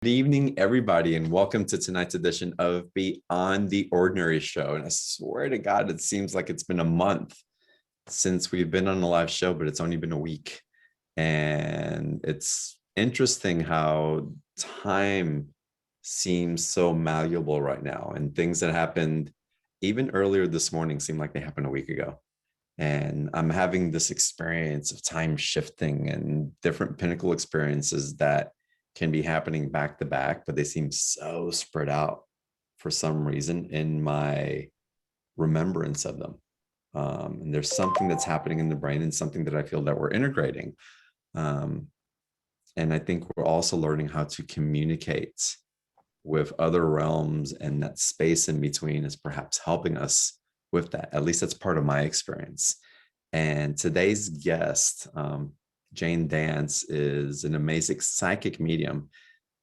evening, everybody, and welcome to tonight's edition of Beyond the Ordinary Show. And I swear to God, it seems like it's been a month since we've been on a live show, but it's only been a week. And it's interesting how time seems so malleable right now, and things that happened even earlier this morning seem like they happened a week ago. And I'm having this experience of time shifting and different pinnacle experiences that can be happening back to back, but they seem so spread out for some reason in my remembrance of them. And there's something that's happening in the brain and something that I feel that we're integrating. And I think we're also learning how to communicate with other realms, and that space in between is perhaps helping us with that. At least that's part of my experience. And today's guest, Jane Dance, is an amazing psychic medium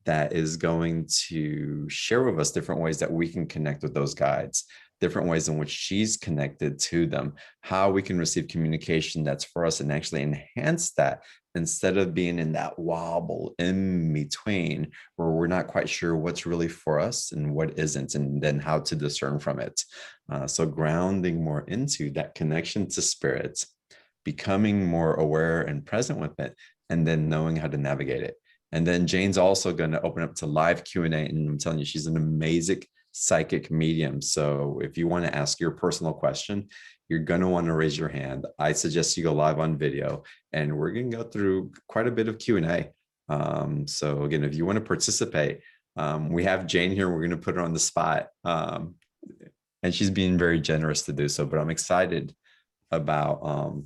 that is going to share with us different ways that we can connect with those guides, different ways in which she's connected to them, how we can receive communication that's for us and actually enhance that instead of being in that wobble in between where we're not quite sure what's really for us and what isn't, and then how to discern from it. So grounding more into that connection to spirit, becoming more aware and present with it, and then knowing how to navigate it. And then Jane's also going to open up to live Q&A. And I'm telling you, she's an amazing psychic medium. So if you want to ask your personal question, you're going to want to raise your hand. I suggest you go live on video, and we're going to go through quite a bit of Q&A. So again, if you want to participate, we have Jane here. We're going to put her on the spot. And she's being very generous to do so, but I'm excited about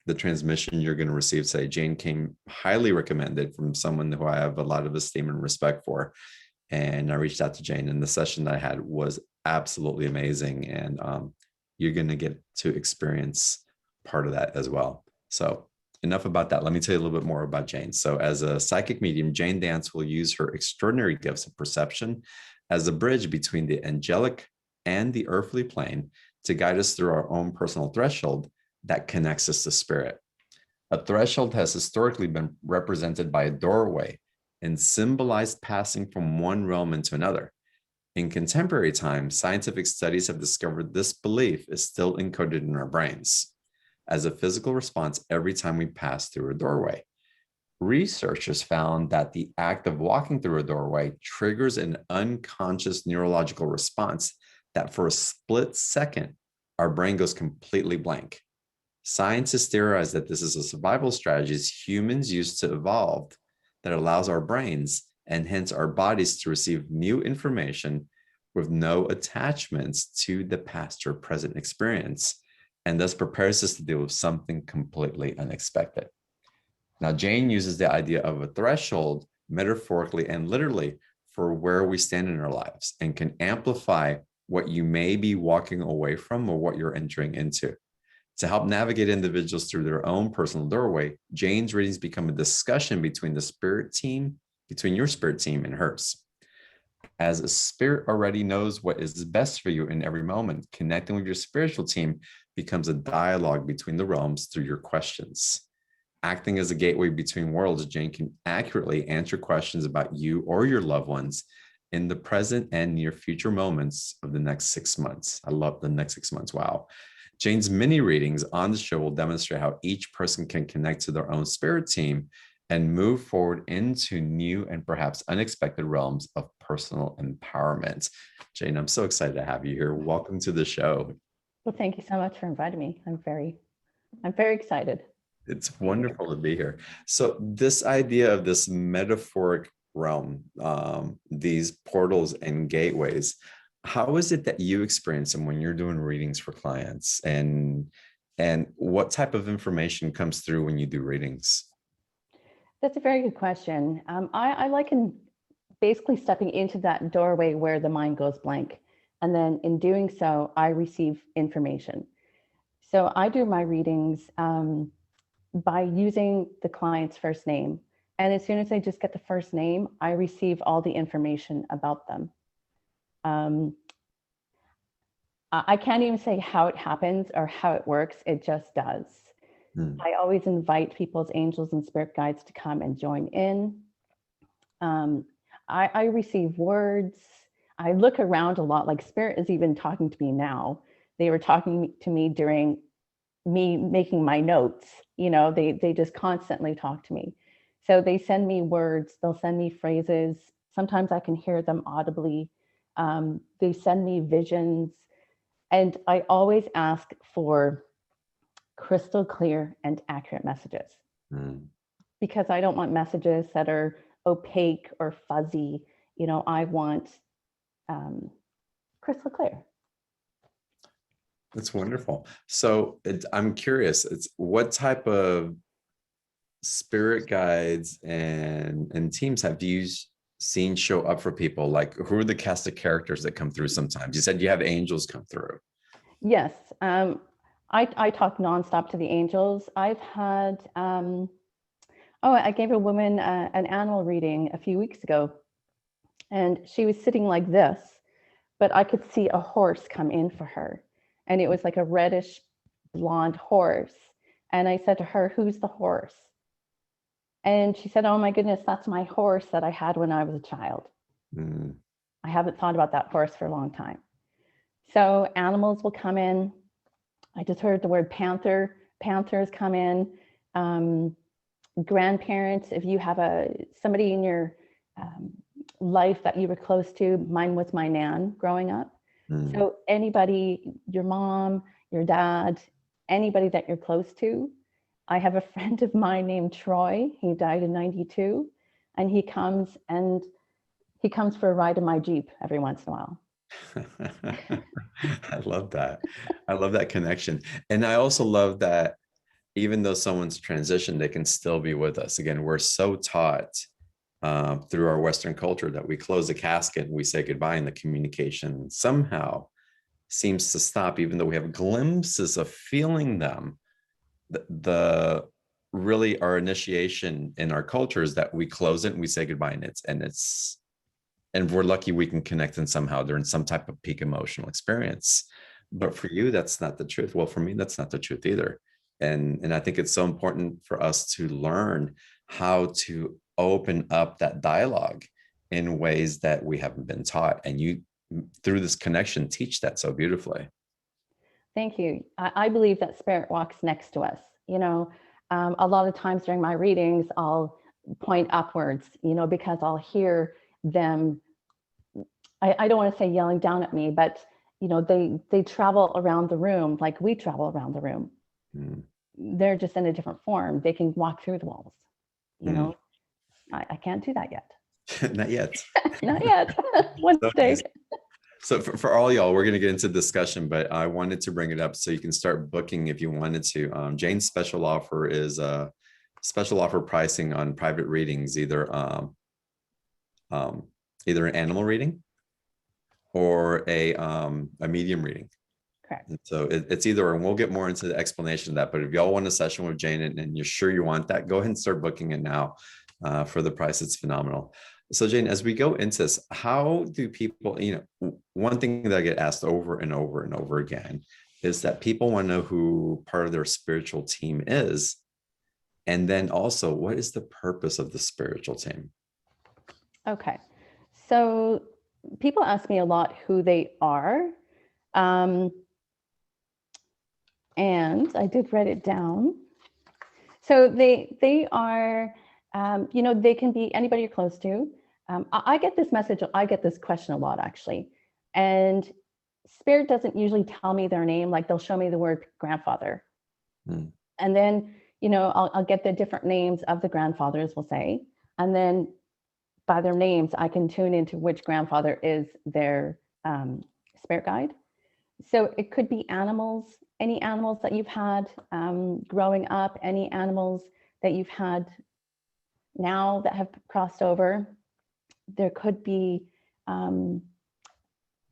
the transmission you're going to receive today. Jane came highly recommended from someone who I have a lot of esteem and respect for. And I reached out to Jane, and the session that I had was absolutely amazing. And you're going to get to experience part of that as well. So enough about that. Let me tell you a little bit more about Jane. So as a psychic medium, Jane Dance will use her extraordinary gifts of perception as a bridge between the angelic and the earthly plane to guide us through our own personal threshold that connects us to spirit. A threshold has historically been represented by a doorway and symbolized passing from one realm into another. In contemporary times, scientific studies have discovered this belief is still encoded in our brains as a physical response every time we pass through a doorway. Researchers found that the act of walking through a doorway triggers an unconscious neurological response that for a split second, our brain goes completely blank. Scientists theorize that this is a survival strategy humans use to evolve that allows our brains and hence our bodies to receive new information with no attachments to the past or present experience, and thus prepares us to deal with something completely unexpected. Now, Jane uses the idea of a threshold metaphorically and literally for where we stand in our lives and can amplify what you may be walking away from or what you're entering into. To help navigate individuals through their own personal doorway, Jane's readings become a discussion between your spirit team and hers. As a spirit already knows what is best for you in every moment, connecting with your spiritual team becomes a dialogue between the realms through your questions. Acting as a gateway between worlds, Jane can accurately answer questions about you or your loved ones in the present and near future moments of the next 6 months. I love the next 6 months. Wow. Jane's mini readings on the show will demonstrate how each person can connect to their own spirit team and move forward into new and perhaps unexpected realms of personal empowerment. Jane, I'm so excited to have you here. Welcome to the show. Well, thank you so much for inviting me. I'm very excited. It's wonderful to be here. So this idea of this metaphoric realm, these portals and gateways, how is it that you experience them when you're doing readings for clients, and what type of information comes through when you do readings? That's a very good question. I liken basically stepping into that doorway where the mind goes blank. And then in doing so, I receive information. So I do my readings by using the client's first name. And as soon as I just get the first name, I receive all the information about them. I can't even say how it happens or how it works. It just does. I always invite people's angels and spirit guides to come and join in. I receive words. I look around a lot, like spirit is even talking to me now. They were talking to me during me making my notes. They just constantly talk to me. So they send me words, they'll send me phrases. Sometimes I can hear them audibly. They send me visions. And I always ask for crystal clear and accurate messages Mm. because I don't want messages that are opaque or fuzzy. I want um, crystal clear. That's wonderful. So I'm curious, it's what type of spirit guides and teams have you seen show up for people? Like, who are the cast of characters that come through sometimes? You said you have angels come through. Yes. I talk nonstop to the angels. I've had, I gave a woman an animal reading a few weeks ago, and she was sitting like this, but I could see a horse come in for her. And it was like a reddish blonde horse. And I said to her, "Who's the horse?" And she said, "Oh my goodness, that's my horse that I had when I was a child. Mm. I haven't thought about that horse for a long time." So animals will come in. I just heard the word panther. Panthers come in. Um, Grandparents, if you have somebody in your um, life that you were close to, mine was my nan growing up. Mm. So anybody, your mom, your dad, anybody that you're close to. I have a friend of mine named Troy. He died in 92, and he comes for a ride in my Jeep every once in a while. I love that. I love that connection. And I also love that even though someone's transitioned, they can still be with us. Again, we're so taught through our Western culture that we close the casket and we say goodbye, and the communication somehow seems to stop, even though we have glimpses of feeling them. The really our initiation in our culture is that we close it and we say goodbye, and we're lucky we can connect in somehow during some type of peak emotional experience. But for you, that's not the truth. Well, for me, that's not the truth either. And I think it's so important for us to learn how to open up that dialogue in ways that we haven't been taught. And you, through this connection, teach that so beautifully. Thank you. I believe that spirit walks next to us. A lot of times during my readings, I'll point upwards, because I'll hear them. I don't want to say yelling down at me, but they travel around the room like we travel around the room. Mm. They're just in a different form. They can walk through the walls. Mm. I can't do that yet. Not yet. Not yet. One So day. nice. So for all y'all, we're going to get into discussion, but I wanted to bring it up so you can start booking if you wanted to. Jane's special offer is special offer pricing on private readings, either an animal reading or a medium reading. Correct. And so it's either, and we'll get more into the explanation of that. But if y'all want a session with Jane and you're sure you want that, go ahead and start booking it now for the price. It's phenomenal. So Jane, as we go into this, how do people, one thing that I get asked over and over and over again is that people want to know who part of their spiritual team is. And then also, what is the purpose of the spiritual team? Okay. So people ask me a lot who they are. And I did write it down. So they are, they can be anybody you're close to. I get this message, I get this question a lot actually. And spirit doesn't usually tell me their name, like they'll show me the word grandfather. Hmm. And then, I'll get the different names of the grandfathers, we'll say. And then by their names, I can tune into which grandfather is their spirit guide. So it could be animals, any animals that you've had growing up, any animals that you've had now that have crossed over. There could be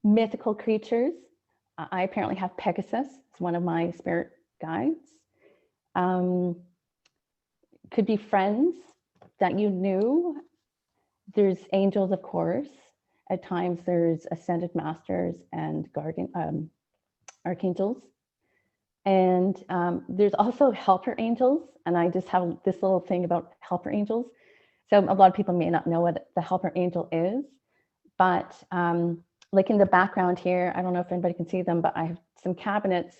mythical creatures. I apparently have Pegasus. It's one of my spirit guides. Could be friends that you knew. There's angels, of course. At times there's ascended masters and guardian archangels. And there's also helper angels. And I just have this little thing about helper angels. So a lot of people may not know what the helper angel is, but like in the background here, I don't know if anybody can see them, but I have some cabinets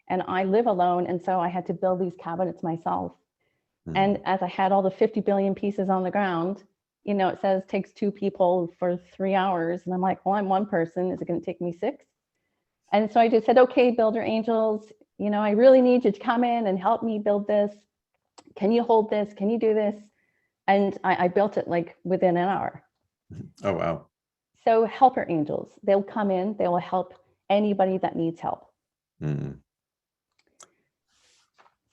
and I live alone. And so I had to build these cabinets myself. And as I had all the 50 billion pieces on the ground, you know, it says takes 2 people for 3 hours. And I'm like, well, I'm one person. Is it going to take me 6? And so I just said, okay, builder angels, you know, I really need you to come in and help me build this. Can you hold this? Can you do this? And I built it like within an hour. Oh, wow. So helper angels, they'll come in, they will help anybody that needs help. Mm.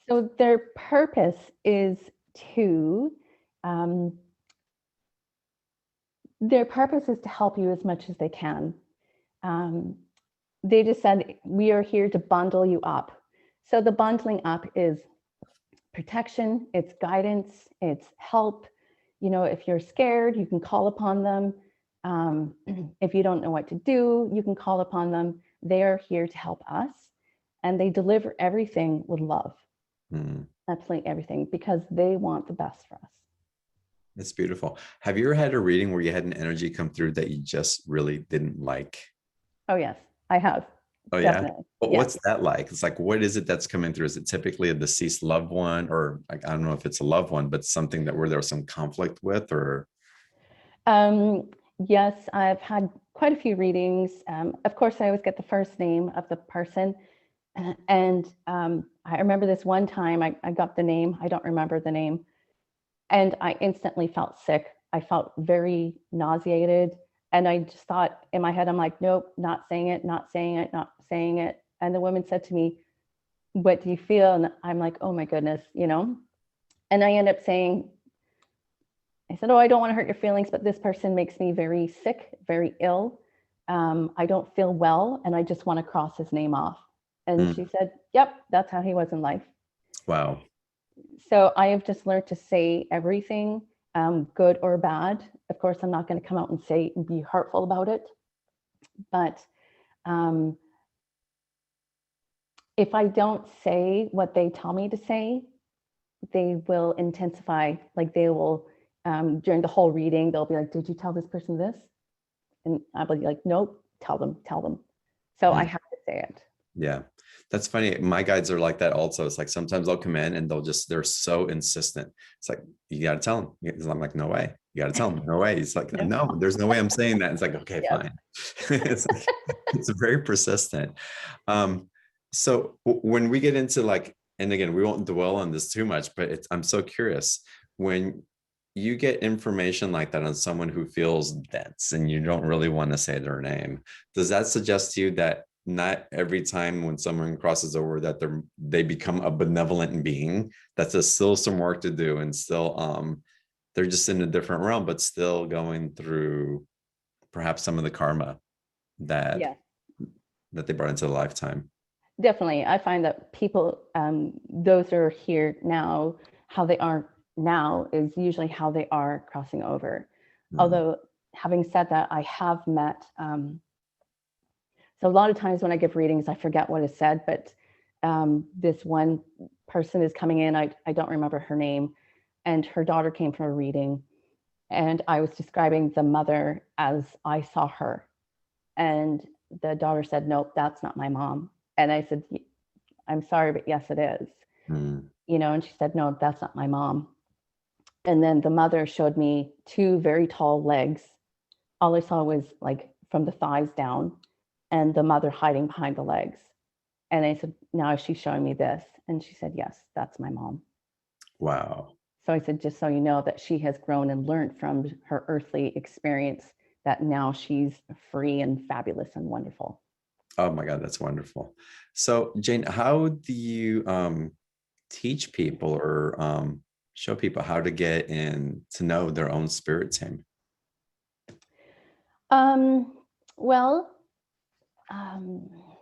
So their purpose is to, help you as much as they can. They just said, we are here to bundle you up. So the bundling up is protection, it's guidance, it's help. You know, if you're scared, you can call upon them. If you don't know what to do, you can call upon them. They are here to help us, and they deliver everything with love. Absolutely everything, because they want the best for us. It's beautiful. Have you ever had a reading where you had an energy come through that you just really didn't like? Oh, yes, I have. Oh, yeah. Definitely. But Yeah. what's that like? It's like, what is it that's coming through? Is it typically a deceased loved one, or like, I don't know if it's a loved one, but something that where there was some conflict with, or? Yes, I've had quite a few readings. Of course, I always get the first name of the person. And I remember this one time I got the name, I don't remember the name, and I instantly felt sick. I felt very nauseated. And I just thought in my head, I'm like, nope, not saying it, not saying it, not saying it. And the woman said to me, what do you feel? And I'm like, oh my goodness, you know? And I end up saying, I said, oh, I don't want to hurt your feelings, but this person makes me very sick, very ill. I don't feel well, and I just want to cross his name off. And she said, yep, that's how he was in life. Wow. So I have just learned to say everything, good or bad. Of course, I'm not going to come out and say and be hurtful about it. But if I don't say what they tell me to say, they will intensify. Like they will, during the whole reading, they'll be like, did you tell this person this? And I'll be like, nope, tell them. So I have to say it. Yeah. That's funny. My guides are like that also. It's like sometimes they'll come in and they're so insistent. It's like, you got to tell them. I'm like, no way. You got to tell them. No way. He's like, no, there's no way I'm saying that. It's like, okay, fine. It's very persistent. So when we get into like, and again, we won't dwell on this too much, but I'm so curious when you get information like that on someone who feels dense and you don't really want to say their name, does that suggest to you that not every time when someone crosses over that they become a benevolent being, that there's still some work to do and still they're just in a different realm, but still going through perhaps some of the karma that they brought into the lifetime? Definitely. I find that people, those who are here now, how they are now is usually how they are crossing over. Although having said that, I have met, so a lot of times when I give readings, I forget what is said, but this one person is coming in, I don't remember her name, and her daughter came for a reading, and I was describing the mother as I saw her. And the daughter said, nope, that's not my mom. And I said, I'm sorry, but yes, it is. You know, and she said, no, that's not my mom. And then the mother showed me 2 very tall legs. All I saw was like from the thighs down, and the mother hiding behind the legs. And I said, now is she showing me this? And she said, yes, that's my mom. Wow. So I said, just so you know that she has grown and learned from her earthly experience, that now she's free and fabulous and wonderful. Oh my God, that's wonderful. So Jane, how do you teach people or show people how to get in to know their own spirit team? Well,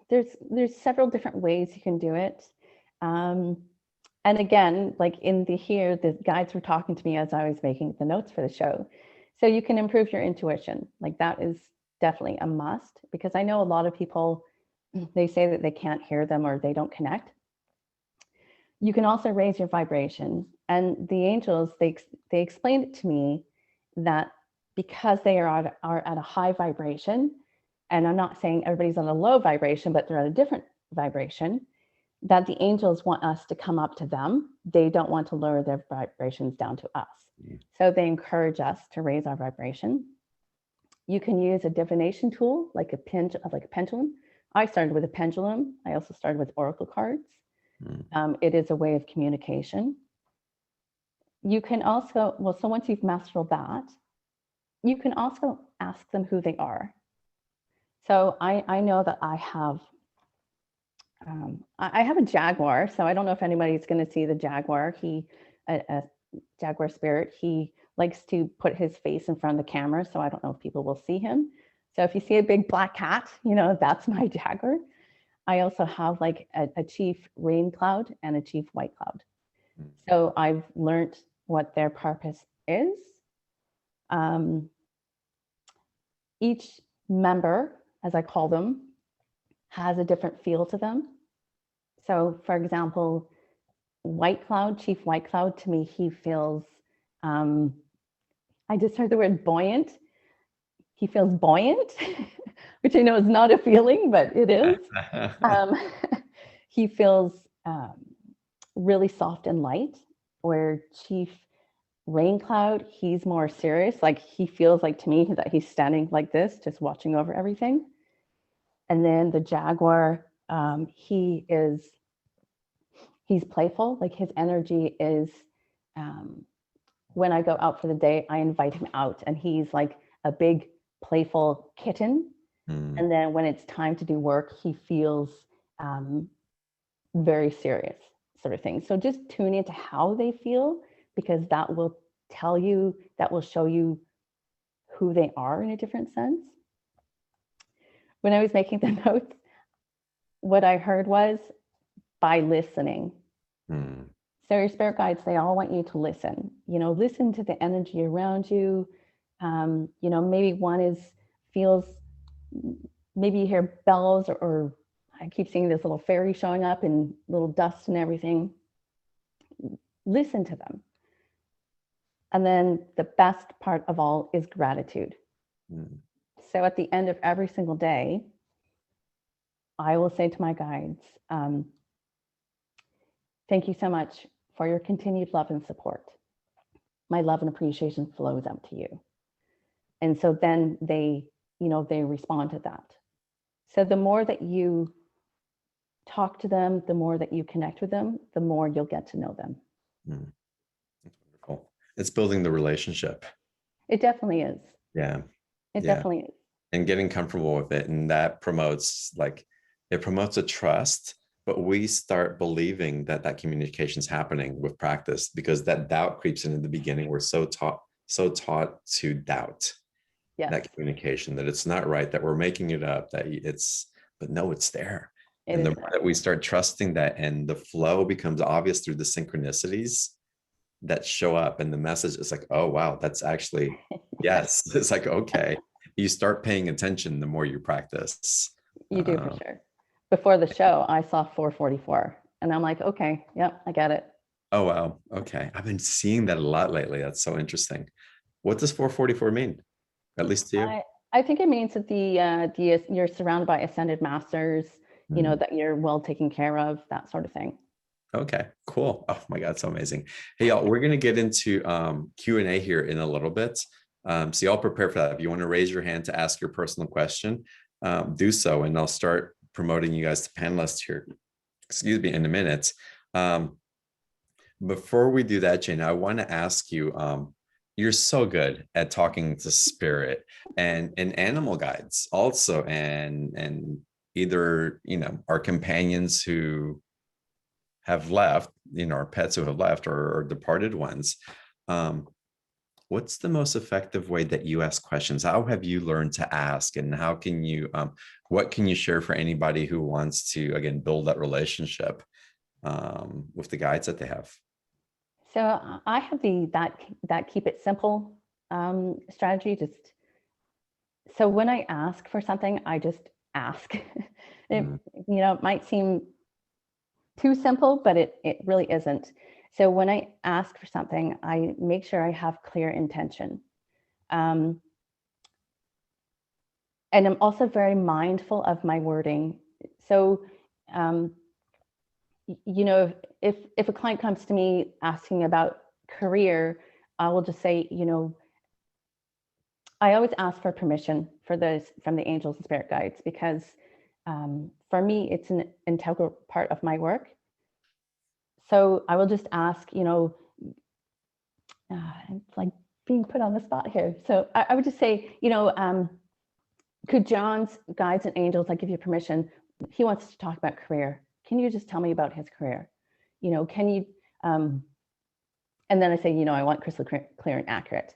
there's several different ways you can do it. And again, like in the guides were talking to me as I was making the notes for the show. So you can improve your intuition. Like that is definitely a must, because I know a lot of people, they say that they can't hear them or they don't connect. You can also raise your vibration. And the angels, they explained it to me that because they are at a high vibration, and I'm not saying everybody's on a low vibration, but they're at a different vibration, that the angels want us to come up to them. They don't want to lower their vibrations down to us. So they encourage us to raise our vibration. You can use a divination tool like a pendulum. I started with a pendulum. I also started with oracle cards. It is a way of communication. You can also, well, so once you've mastered that, you can also ask them who they are. So I know that I have a jaguar. So I don't know if anybody's going to see the jaguar. A jaguar spirit. He likes to put his face in front of the camera. So I don't know if people will see him. So if you see a big black cat, that's my jaguar. I also have like a chief rain cloud and a chief white cloud. So I've learned what their purpose is. Each member, as I call them, has a different feel to them. So for example, white cloud, chief white cloud, to me, he feels, I just heard the word buoyant. He feels buoyant, which I know is not a feeling, but it is. He feels really soft and light, where chief rain cloud, he's more serious. Like he feels like to me that he's standing like this, just watching over everything. And then the jaguar, he's playful. Like his energy is, when I go out for the day, I invite him out, and he's like a big playful kitten. And then when it's time to do work, he feels very serious, sort of thing. So just tune into how they feel, because that will tell you, that will show you who they are in a different sense. When I was making the notes, what I heard was by listening. So your spirit guides, they all want you to listen. Listen to the energy around you. Maybe one feels, maybe you hear bells, or I keep seeing this little fairy showing up and little dust and everything. Listen to them. And then the best part of all is gratitude. So at the end of every single day, I will say to my guides, thank you so much for your continued love and support. My love and appreciation flows out to you. And so then they respond to that. So the more that you talk to them, the more that you connect with them, the more you'll get to know them. That's wonderful. It's building the relationship. It definitely is. Yeah. It definitely is. And getting comfortable with it. And that promotes a trust, but we start believing that communication is happening with practice, because that doubt creeps in the beginning. We're so taught to doubt that communication, that it's not right, that we're making it up, but no, it's there. And the more that we start trusting that, and the flow becomes obvious through the synchronicities that show up, and the message is like, oh, wow, that's actually, yes. It's like, okay, you start paying attention the more you practice. You do, for sure. Before the show, I saw 444, and I'm like, okay, yep, I get it. Oh, wow. Okay. I've been seeing that a lot lately. That's so interesting. What does 444 mean? At least to you? I think it means that you're surrounded by ascended masters, that you're well taken care of, that sort of thing. Okay, cool. Oh my God, so amazing. Hey, y'all, we're going to get into Q&A here in a little bit. So y'all prepare for that. If you want to raise your hand to ask your personal question, do so. And I'll start promoting you guys to panelists here, in a minute. Before we do that, Jane, I want to ask you, you're so good at talking to spirit and animal guides also, and either, our companions who have left, our pets who have left, or departed ones. What's the most effective way that you ask questions? How have you learned to ask, and how can you, what can you share for anybody who wants to, again, build that relationship with the guides that they have? So I have that keep it simple strategy. So when I ask for something, I just ask. It might seem too simple, but it really isn't. So when I ask for something, I make sure I have clear intention. Um, and I'm also very mindful of my wording. So, um, you know, if a client comes to me asking about career, I will just say, you know, I always ask for permission for this from the angels and spirit guides, because for me, it's an integral part of my work. So I will just ask, you know, it's like being put on the spot here. So I would just say, you know, could John's guides and angels, I give you permission, he wants to talk about career. Can you just tell me about his career? You know, can you, and then I say, you know, I want crystal clear and accurate.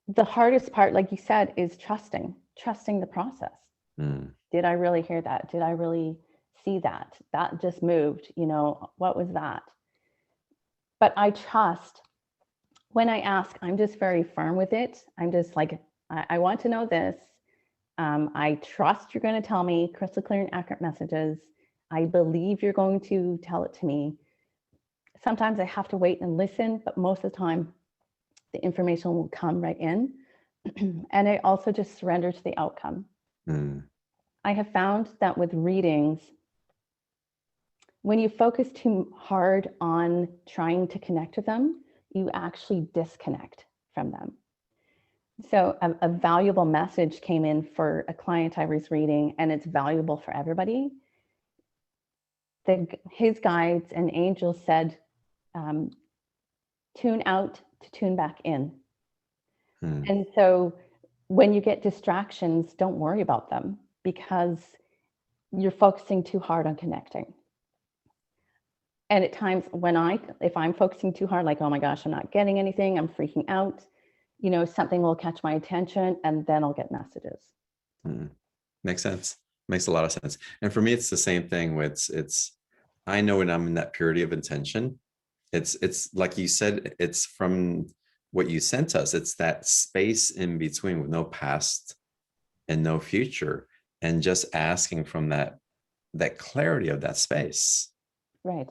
The hardest part, like you said, is trusting the process. Mm. Did I really hear that? Did I really see that? That just moved, you know, what was that? But I trust when I ask, I'm just very firm with it. I'm just like, I want to know this. I trust you're going to tell me crystal clear and accurate messages. I believe you're going to tell it to me. Sometimes I have to wait and listen, but most of the time, the information will come right in. And I also just surrender to the outcome. Mm. I have found that with readings, when you focus too hard on trying to connect with them, you actually disconnect from them. So a valuable message came in for a client I was reading, and it's valuable for everybody. His guides and angels said, tune out to tune back in. Mm. And so when you get distractions, don't worry about them, because you're focusing too hard on connecting. And at times if I'm focusing too hard, like, oh my gosh, I'm not getting anything, I'm freaking out, you know, something will catch my attention and then I'll get messages. Mm. Makes sense. Makes a lot of sense. And for me, it's the same thing with I know when I'm in that purity of intention, it's like you said, it's from what you sent us. It's that space in between with no past and no future, and just asking from that clarity of that space Right.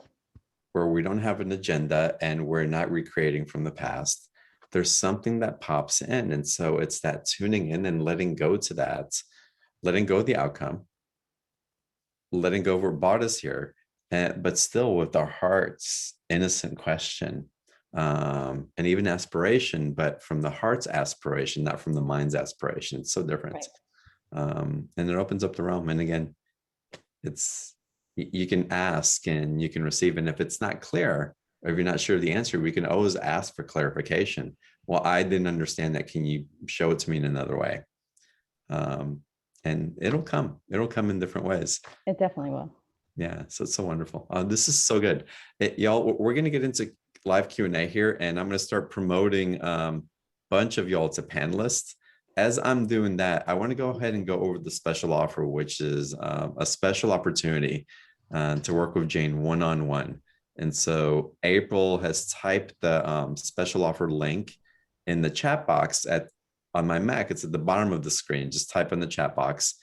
where we don't have an agenda and we're not recreating from the past. There's something that pops in. And so it's that tuning in and letting go to that, letting go of the outcome, letting go of what brought us here, but still with our heart's innocent question, and even aspiration, but from the heart's aspiration, not from the mind's aspiration. It's so different. Right. And it opens up the realm. And again, it's you can ask and you can receive. And if it's not clear, or if you're not sure of the answer, we can always ask for clarification. Well, I didn't understand that. Can you show it to me in another way? And it'll come. It'll come in different ways. It definitely will. Yeah, so it's so wonderful. This is so good. Y'all, we're going to get into live Q&A here, and I'm going to start promoting a bunch of y'all to panelists. As I'm doing that, I want to go ahead and go over the special offer, which is a special opportunity to work with Jane one-on-one. And so April has typed the special offer link in the chat box on my Mac. It's at the bottom of the screen. Just type in the chat box,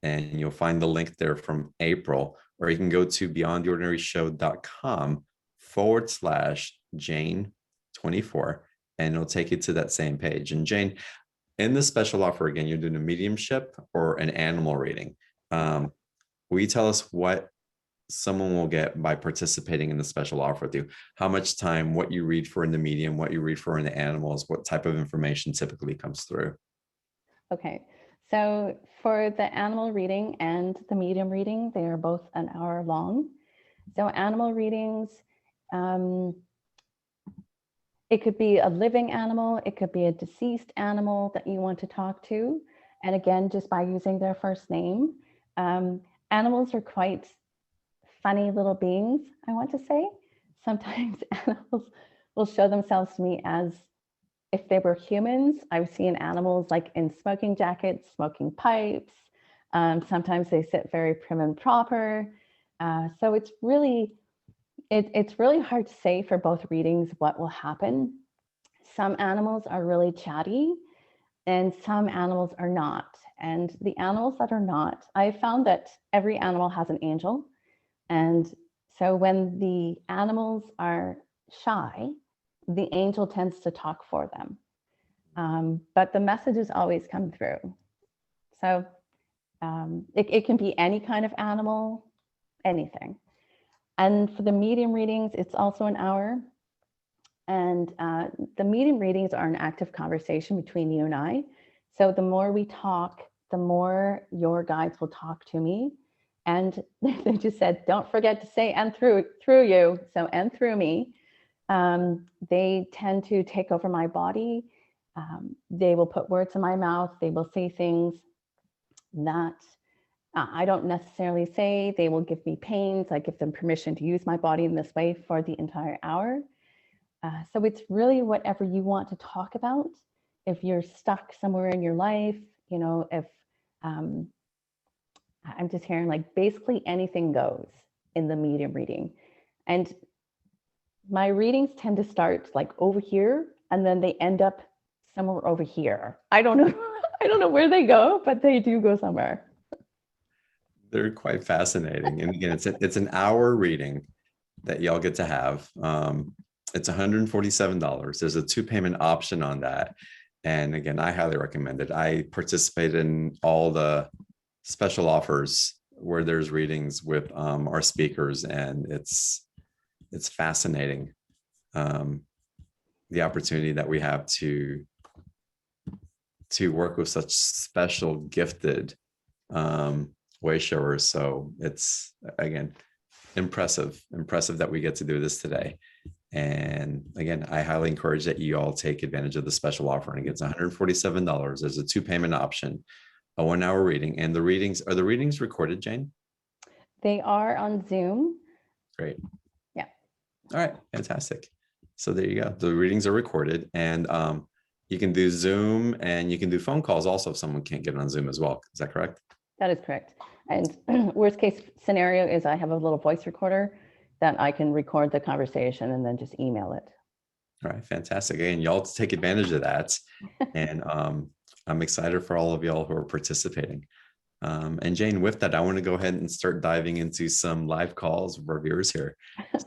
and you'll find the link there from April. Or you can go to beyondtheordinaryshow.com/Jane24, and it'll take you to that same page. And Jane, in the special offer, again, you're doing a mediumship or an animal reading. Will you tell us what someone will get by participating in the special offer with you? How much time, what you read for in the medium, what you read for in the animals, what type of information typically comes through? Okay. So for the animal reading and the medium reading, they are both an hour long. So animal readings, it could be a living animal, it could be a deceased animal that you want to talk to. And again, just by using their first name. Animals are quite funny little beings, I want to say. Sometimes animals will show themselves to me as if they were humans. I've seen animals like in smoking jackets, smoking pipes. Sometimes they sit very prim and proper. So it's really hard to say for both readings what will happen. Some animals are really chatty and some animals are not. And the animals that are not, I found that every animal has an angel. And So when the animals are shy, the angel tends to talk for them. But the messages always come through. So it can be any kind of animal, anything. And for the medium readings, it's also an hour. And the medium readings are an active conversation between you and I. So the more we talk, the more your guides will talk to me. And they just said, don't forget to say and through you. So and through me. They tend to take over my body. They will put words in my mouth. They will say things that I don't necessarily say. They will give me pains. I give them permission to use my body in this way for the entire hour. So it's really whatever you want to talk about. If you're stuck somewhere in your life, you know, if I'm just hearing like basically anything goes in the medium reading. And my readings tend to start like over here and then they end up somewhere over here. I don't know. I don't know where they go, but they do go somewhere. They're quite fascinating. And again, it's an hour reading that y'all get to have. It's $147. There's a 2 payment option on that. And again, I highly recommend it. I participate in all the special offers where there's readings with our speakers, and it's fascinating. The opportunity that we have to work with such special gifted way showers. So it's, again, impressive that we get to do this today. And again, I highly encourage that you all take advantage of the special offering. It's $147. There's a 2 payment option, a 1 hour reading. And the readings recorded, Jane? They are on Zoom. Great. Yeah. All right. Fantastic. So there you go. The readings are recorded, and you can do Zoom and you can do phone calls also if someone can't get on Zoom as well. Is that correct? That is correct. And worst case scenario is I have a little voice recorder that I can record the conversation and then just email it. All right, fantastic. Again, y'all take advantage of that. And I'm excited for all of y'all who are participating. And Jane, with that, I want to go ahead and start diving into some live calls of our viewers here.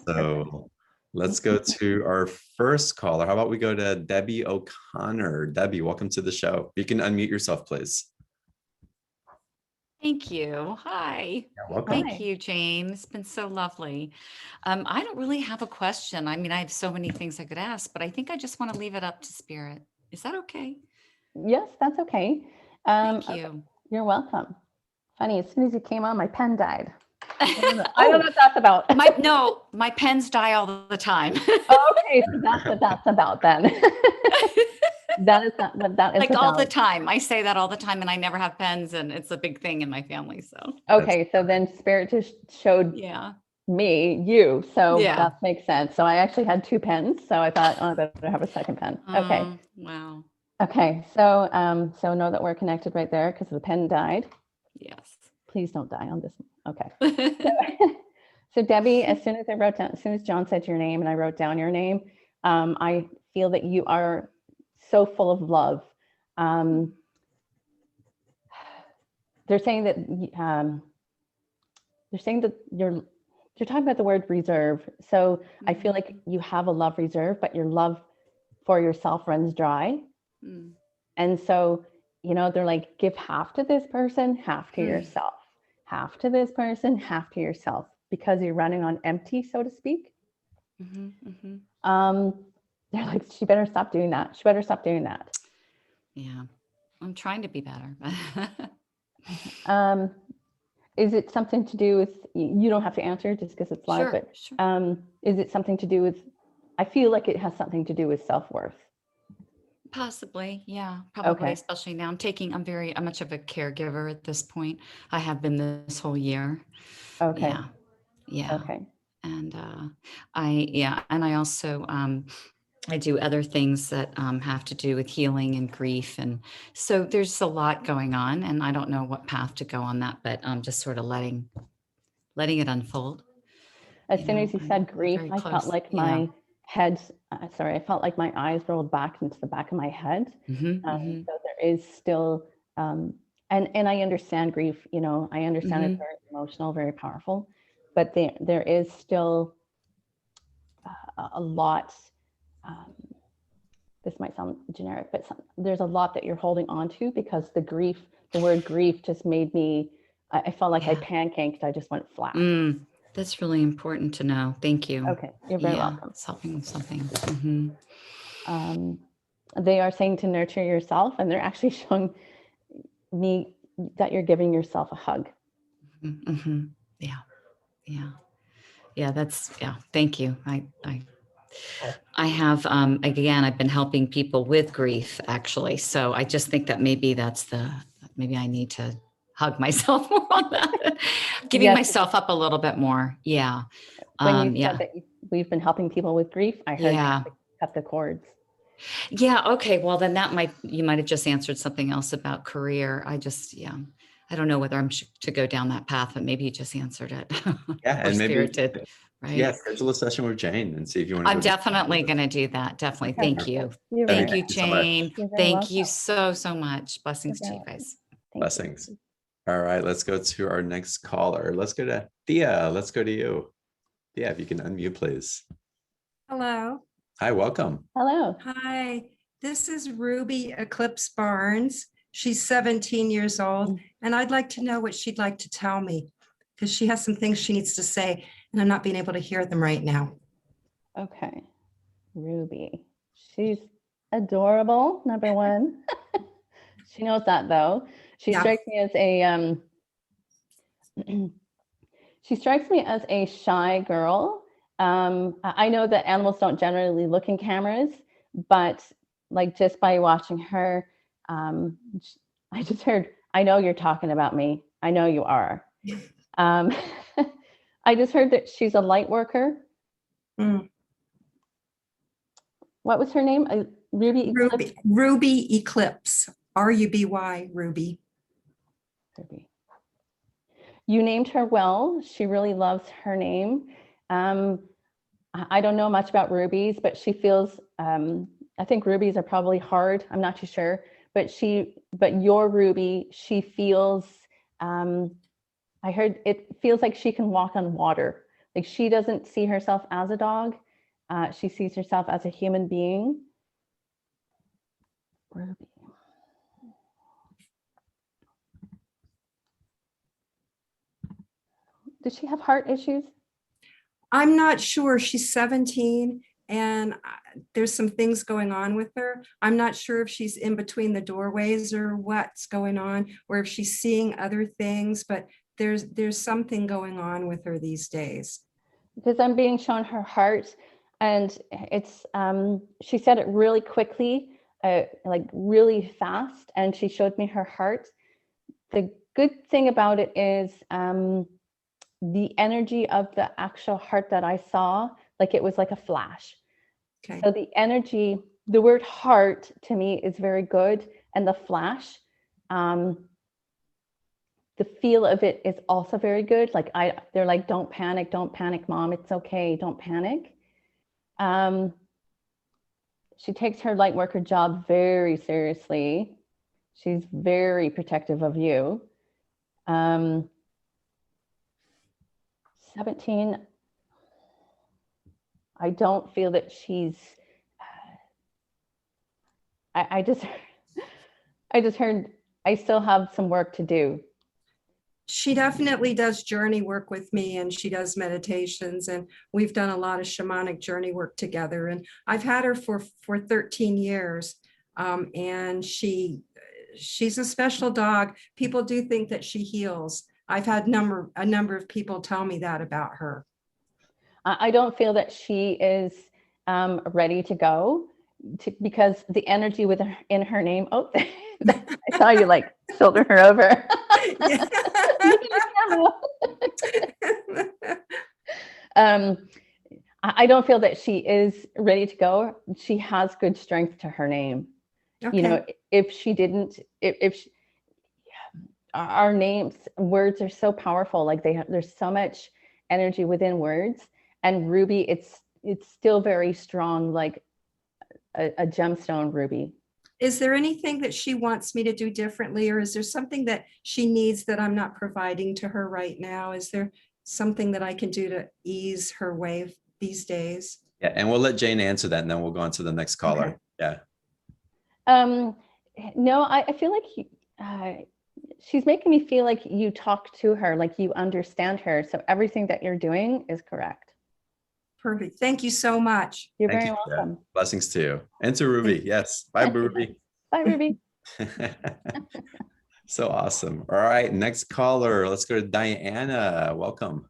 So let's go to our first caller. How about we go to Debbie O'Connor? Debbie, welcome to the show. You can unmute yourself, please. Thank you. Hi. Yeah, welcome. Thank you, Jane. It's been so lovely. I don't really have a question. I mean, I have so many things I could ask, but I think I just want to leave it up to Spirit. Is that okay? Yes, that's okay. Thank you. You're welcome. Funny, as soon as you came on, my pen died. I don't know Oh, what that's about. my pens die all the time. Okay, so that's what that's about then. That is not what that is Like all the about. time. I say that all the time, and I never have pens, and it's a big thing in my family. So Okay, so then Spirit just showed yeah. you. So Yeah. that makes sense. So I actually had 2 pens. So I thought, oh, I better have a second pen. Okay. Wow. Okay. So so know that we're connected right there because the pen died. Yes. Please don't die on this one. Okay. So Debbie, as soon as John said your name and I wrote down your name, I feel that you are so full of love. They're saying that you're talking about the word reserve. So I feel like you have a love reserve, but your love for yourself runs dry. Mm. And so, you know, they're like, give half to this person, half to yourself, half to this person, half to yourself, because you're running on empty, so to speak. They're like, she better stop doing that. She better stop doing that. Yeah, I'm trying to be better. Is it something to do with, you don't have to answer just because it's live, Sure, but sure. is it something to do with, I feel like it has something to do with self-worth. Possibly, yeah, probably, Okay. especially now. I'm very much of a caregiver at this point. I have been this whole year. Okay. Yeah. Okay. And I also I do other things that have to do with healing and grief, and so there's a lot going on, and I don't know what path to go on that, but I'm just sort of letting it unfold. As soon as you I'm said grief, very I felt close. like Yeah. my head, I felt like my eyes rolled back into the back of my head. So there is still, and I understand grief, you know, I understand it's very emotional, very powerful, but there is still a lot. This might sound generic, but there's a lot that you're holding on to, because the word grief just made me, I felt like I pancaked. I just went flat. That's really important to know. Thank you. Okay, you're very welcome. It's helping with something. They are saying to nurture yourself, and they're actually showing me that you're giving yourself a hug. Thank you. I have, again, I've been helping people with grief, actually. So I just think that maybe maybe I need to hug myself more on that, giving myself up a little bit more. Yeah. When you said that we've been helping people with grief, I heard you cut the cords. Yeah. Okay. Well, then you might have just answered something else about career. I don't know whether I'm to go down that path, but maybe you just answered it. Yeah. Or And maybe Spirit did. Right. Yeah, schedule a session with Jane and see if you want to. I'm definitely going to do that. Definitely. Thank you. Thank you, Jane. Thank you so much. Blessings to you guys. Blessings. All right, let's go to our next caller. Let's go to Thea. Let's go to you. Thea, if you can unmute, please. Hello. Hi, welcome. Hello. Hi, this is Ruby Eclipse Barnes. She's 17 years old, and I'd like to know what she'd like to tell me, because she has some things she needs to say, and I'm not being able to hear them right now. Okay. Ruby. She's adorable, number one. She knows that, though. She strikes me as a shy girl. I know that animals don't generally look in cameras, but like just by watching her, I just heard, I know you're talking about me. I know you are. I just heard that she's a light worker. What was her name? Ruby Eclipse? Ruby Eclipse. R-U-B-Y, Ruby. You named her well. She really loves her name. I don't know much about rubies, but she feels, I think rubies are probably hard. I'm not too sure, but your Ruby, she feels, I heard it feels like she can walk on water. Like she doesn't see herself as a dog. She sees herself as a human being. Ruby. Does she have heart issues? I'm not sure. She's 17 and there's some things going on with her. I'm not sure if she's in between the doorways or what's going on, or if she's seeing other things, but there's something going on with her these days. Because I'm being shown her heart, and it's she said it really quickly, like really fast, and she showed me her heart. The good thing about it is the energy of the actual heart that I saw, like it was like a flash. Okay. So the energy, the word heart to me is very good. And the flash, the feel of it is also very good. Like they're like, don't panic, mom. It's okay. Don't panic. She takes her light worker job very seriously. She's very protective of you. 17, I don't feel that she's, I just heard I still have some work to do. She definitely does journey work with me, and she does meditations, and we've done a lot of shamanic journey work together. And I've had her for 13 years. And she's a special dog. People do think that she heals. I've had a number of people tell me that about her. I don't feel that she is ready to go because the energy in her name. Oh, I saw you like shoulder her over. I don't feel that she is ready to go. She has good strength to her name. Okay. You know, if she didn't, our names, words are so powerful. Like there's so much energy within words. And Ruby, it's still very strong, like a gemstone ruby. Is there anything that she wants me to do differently, or is there something that she needs that I'm not providing to her right now? Is there something that I can do to ease her way these days? Yeah, and we'll let Jane answer that, and then we'll go on to the next caller. Okay. Yeah. No, I feel like she's making me feel like you talk to her, like you understand her. So everything that you're doing is correct. Perfect. Thank you so much. You're Thank very you. Yeah. welcome. Blessings to you. And to Ruby. Yes. Bye, Ruby. Bye, Ruby. So awesome. All right. Next caller. Let's go to Diana. Welcome.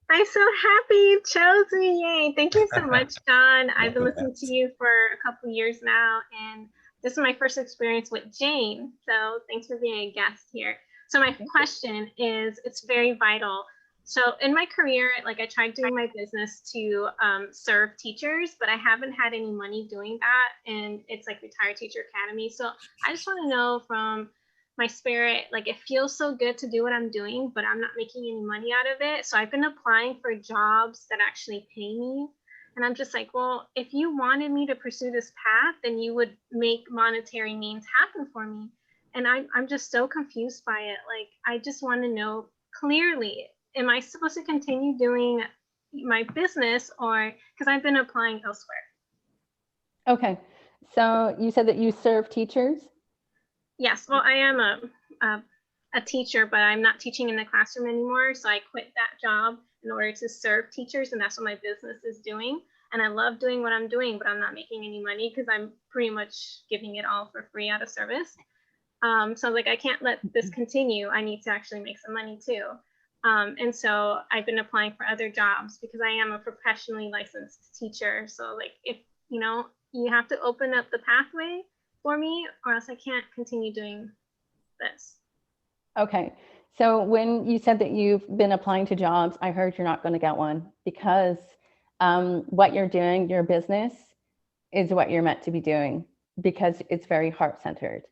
I'm so happy you chose me. Yay. Thank you so much, John. I've been listening to you for a couple of years now, and this is my first experience with Jane. So thanks for being a guest here. So my question is, it's very vital. So in my career, like I tried doing my business to serve teachers, but I haven't had any money doing that. And it's like Retired Teacher Academy. So I just want to know from my spirit, like it feels so good to do what I'm doing, but I'm not making any money out of it. So I've been applying for jobs that actually pay me. And I'm just like, well, if you wanted me to pursue this path, then you would make monetary means happen for me. And I'm just so confused by it. Like, I just want to know clearly, am I supposed to continue doing my business, or because I've been applying elsewhere? Okay. So you said that you serve teachers? Yes, well, I am a teacher, but I'm not teaching in the classroom anymore. So I quit that job in order to serve teachers, and that's what my business is doing. And I love doing what I'm doing, but I'm not making any money because I'm pretty much giving it all for free out of service. So like, I can't let this continue. I need to actually make some money too. And so I've been applying for other jobs because I am a professionally licensed teacher. So like, if, you know, you have to open up the pathway for me, or else I can't continue doing this. Okay. So when you said that you've been applying to jobs, I heard you're not going to get one because what you're doing, your business, is what you're meant to be doing because it's very heart-centered.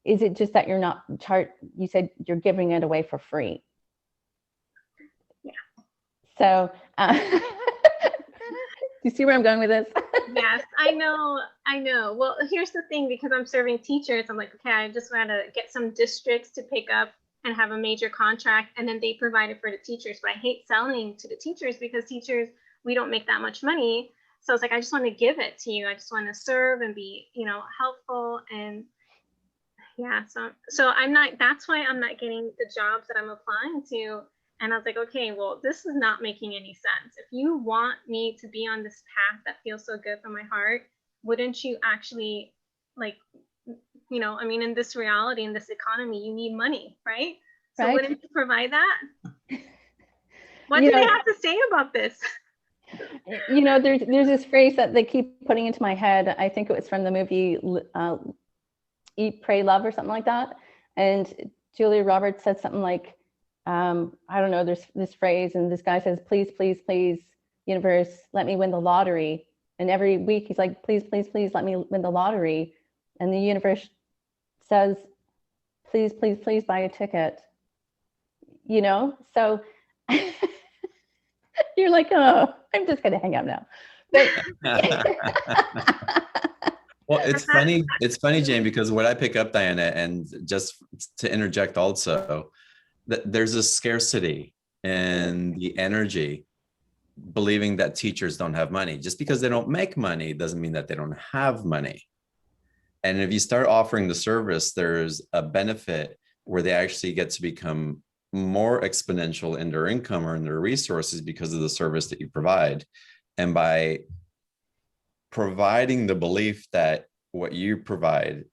Is it just that you're not you said you're giving it away for free? Yeah. So you see where I'm going with this? Yes, I know. Well, here's the thing, because I'm serving teachers, I'm like, okay, I just want to get some districts to pick up and have a major contract, and then they provide it for the teachers. But I hate selling to the teachers because teachers, we don't make that much money. So it's like, I just want to give it to you. I just want to serve and be, you know, helpful. And yeah, so I'm not, that's why I'm not getting the jobs that I'm applying to. And I was like, okay, well, this is not making any sense. If you want me to be on this path that feels so good from my heart, wouldn't you actually, like, you know, I mean, in this reality, in this economy, you need money, right? So Right. wouldn't you provide that? What You do they know- have to say about this? You know, there's this phrase that they keep putting into my head. I think it was from the movie Eat, Pray, Love or something like that. And Julia Roberts said something like, I don't know, there's this phrase, and this guy says, please, please, please, universe, let me win the lottery. And every week he's like, please, please, please, let me win the lottery. And the universe says, please, please, please buy a ticket. You know, so you're like, oh, I'm just going to hang out now. But Well, it's funny, Jane, because what I pick up, Diana, and just to interject also, that there's a scarcity in the energy, believing that teachers don't have money. Just because they don't make money doesn't mean that they don't have money. And if you start offering the service, there's a benefit where they actually get to become more exponential in their income or in their resources because of the service that you provide. And by providing the belief that what you provide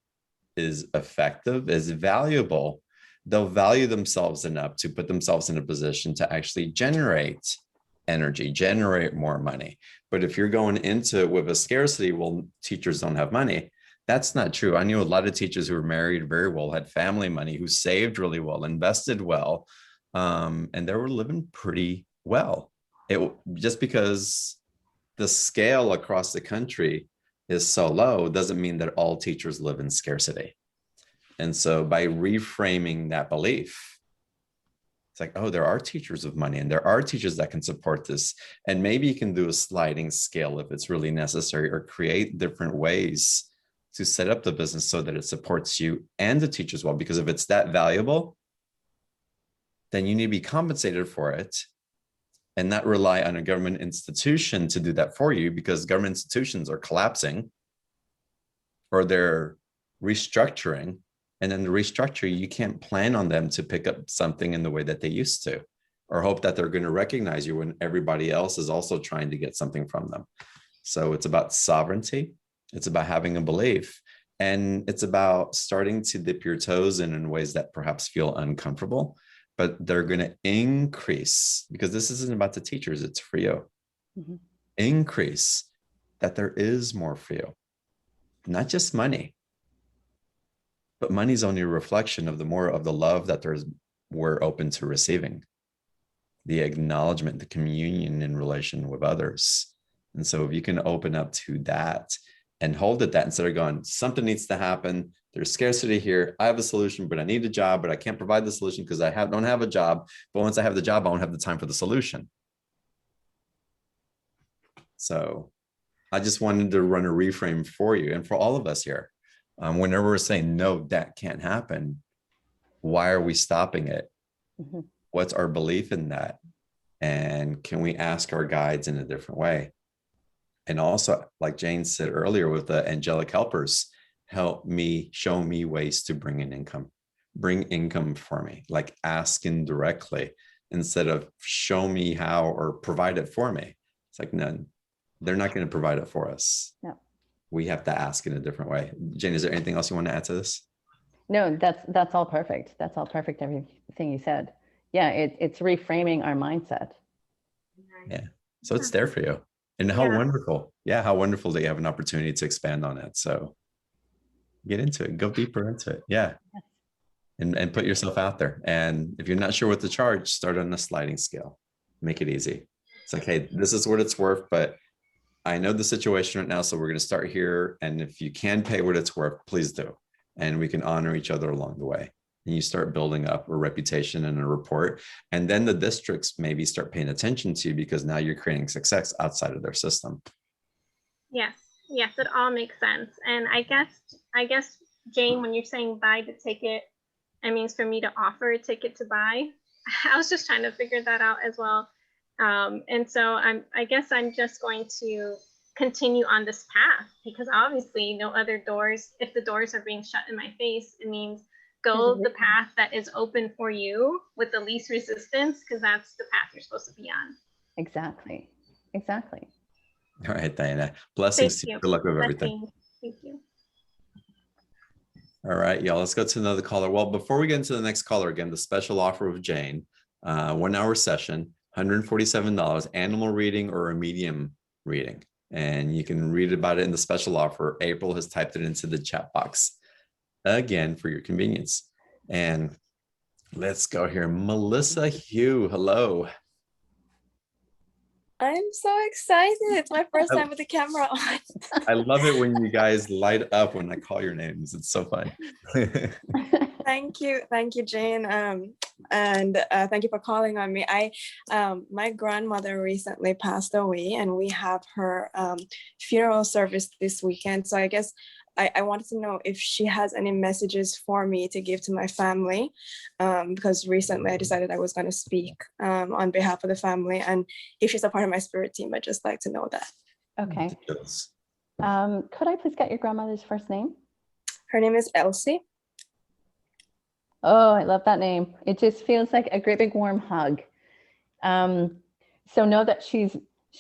is effective, is valuable, they'll value themselves enough to put themselves in a position to actually generate energy, generate more money. But if you're going into it with a scarcity, well, teachers don't have money. That's not true. I knew a lot of teachers who were married very well, had family money, who saved really well, invested well, and they were living pretty well. It just because the scale across the country is so low doesn't mean that all teachers live in scarcity. And so by reframing that belief, it's like, oh, there are teachers of money and there are teachers that can support this. And maybe you can do a sliding scale if it's really necessary, or create different ways to set up the business so that it supports you and the teachers well. Because if it's that valuable, then you need to be compensated for it and not rely on a government institution to do that for you, because government institutions are collapsing or they're restructuring. And then the restructure, you can't plan on them to pick up something in the way that they used to, or hope that they're going to recognize you when everybody else is also trying to get something from them. So it's about sovereignty. It's about having a belief. And it's about starting to dip your toes in ways that perhaps feel uncomfortable, but they're going to increase, because this isn't about the teachers, it's for you. Mm-hmm. Increase that there is more for you, not just money. But money's only a reflection of the more of the love that we're open to receiving, the acknowledgement, the communion in relation with others. And so if you can open up to that and hold at that instead of going, something needs to happen, there's scarcity here, I have a solution, but I need a job, but I can't provide the solution because I don't have a job. But once I have the job, I won't have the time for the solution. So I just wanted to run a reframe for you and for all of us here. Whenever we're saying, no, that can't happen, why are we stopping it? Mm-hmm. What's our belief in that? And can we ask our guides in a different way? And also, like Jane said earlier, with the angelic helpers, help me, show me ways to bring income for me, like asking directly instead of show me how or provide it for me. It's like, no, they're not going to provide it for us. No. We have to ask in a different way. Jane, is there anything else you want to add to this? No, that's all perfect. That's all perfect. Everything you said. Yeah, it's reframing our mindset. Yeah. So it's there for you. And how wonderful. Yeah, how wonderful that you have an opportunity to expand on it. So get into it, go deeper into it. Yeah. Yes. And put yourself out there. And if you're not sure what to charge, start on a sliding scale. Make it easy. It's like, hey, this is what it's worth, but I know the situation right now, so we're going to start here. And if you can pay what it's worth, please do. And we can honor each other along the way. And you start building up a reputation and a rapport. And then the districts maybe start paying attention to you because now you're creating success outside of their system. Yes, it all makes sense. And I guess, Jane, when you're saying buy the ticket, it means for me to offer a ticket to buy. I was just trying to figure that out as well. And so I guess I'm just going to continue on this path, because obviously no other doors, if the doors are being shut in my face, it means go the path that is open for you with the least resistance, because that's the path you're supposed to be on. Exactly. All right, Diana. Blessings to you. Good luck with everything. Thank you. All right, y'all, let's go to another caller. Well, before we get into the next caller, again, the special offer of Jane, 1 hour session, $147, animal reading or a medium reading. And you can read about it in the special offer. April has typed it into the chat box again for your convenience. And let's go here. Melissa Hugh, hello. I'm so excited. It's my first time with the camera on. I love it when you guys light up when I call your names. It's so fun. Thank you, Jane. And thank you for calling on me. My grandmother recently passed away, and we have her funeral service this weekend. So I guess I wanted to know if she has any messages for me to give to my family, because recently I decided I was going to speak on behalf of the family. And if she's a part of my spirit team, I'd just like to know that. Okay. Could I please get your grandmother's first name? Her name is Elsie. Oh, I love that name. It just feels like a great big warm hug. So know that she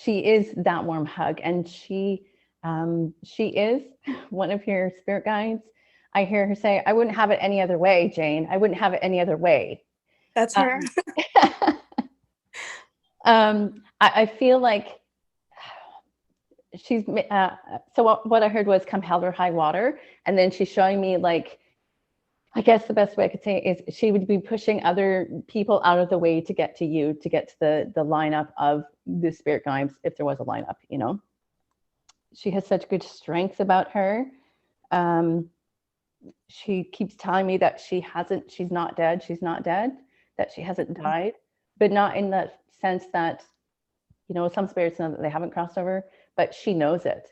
is that warm hug, and she is one of your spirit guides. I hear her say, I wouldn't have it any other way, Jane. I wouldn't have it any other way. That's her. I feel like she's, so what I heard was come hell or high water. And then she's showing me, like, I guess the best way I could say is she would be pushing other people out of the way to get to you, to get to the lineup of the spirit guides, if there was a lineup, you know. She has such good strength about her. She keeps telling me that she's not dead, that she hasn't died, but not in the sense that, you know, some spirits know that they haven't crossed over, but she knows it.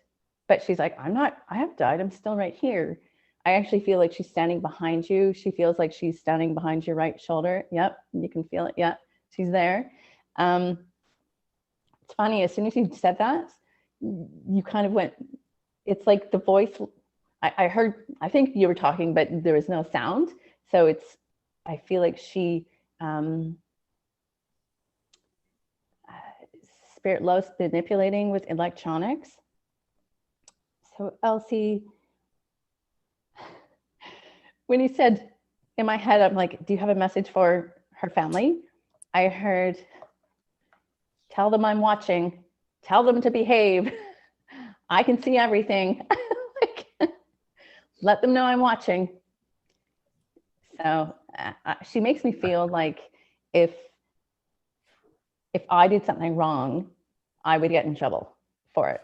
But she's like, I have died, I'm still right here. I actually feel like she's standing behind you. She feels like she's standing behind your right shoulder. Yep, you can feel it. Yep, she's there. It's funny, as soon as you said that, you kind of went, it's like the voice, I heard, I think you were talking, but there was no sound. So I feel like she, spirit loves manipulating with electronics. So Elsie, when he said, in my head, I'm like, do you have a message for her family? I heard, tell them I'm watching, tell them to behave. I can see everything. Like, let them know I'm watching. So she makes me feel like if I did something wrong, I would get in trouble for it.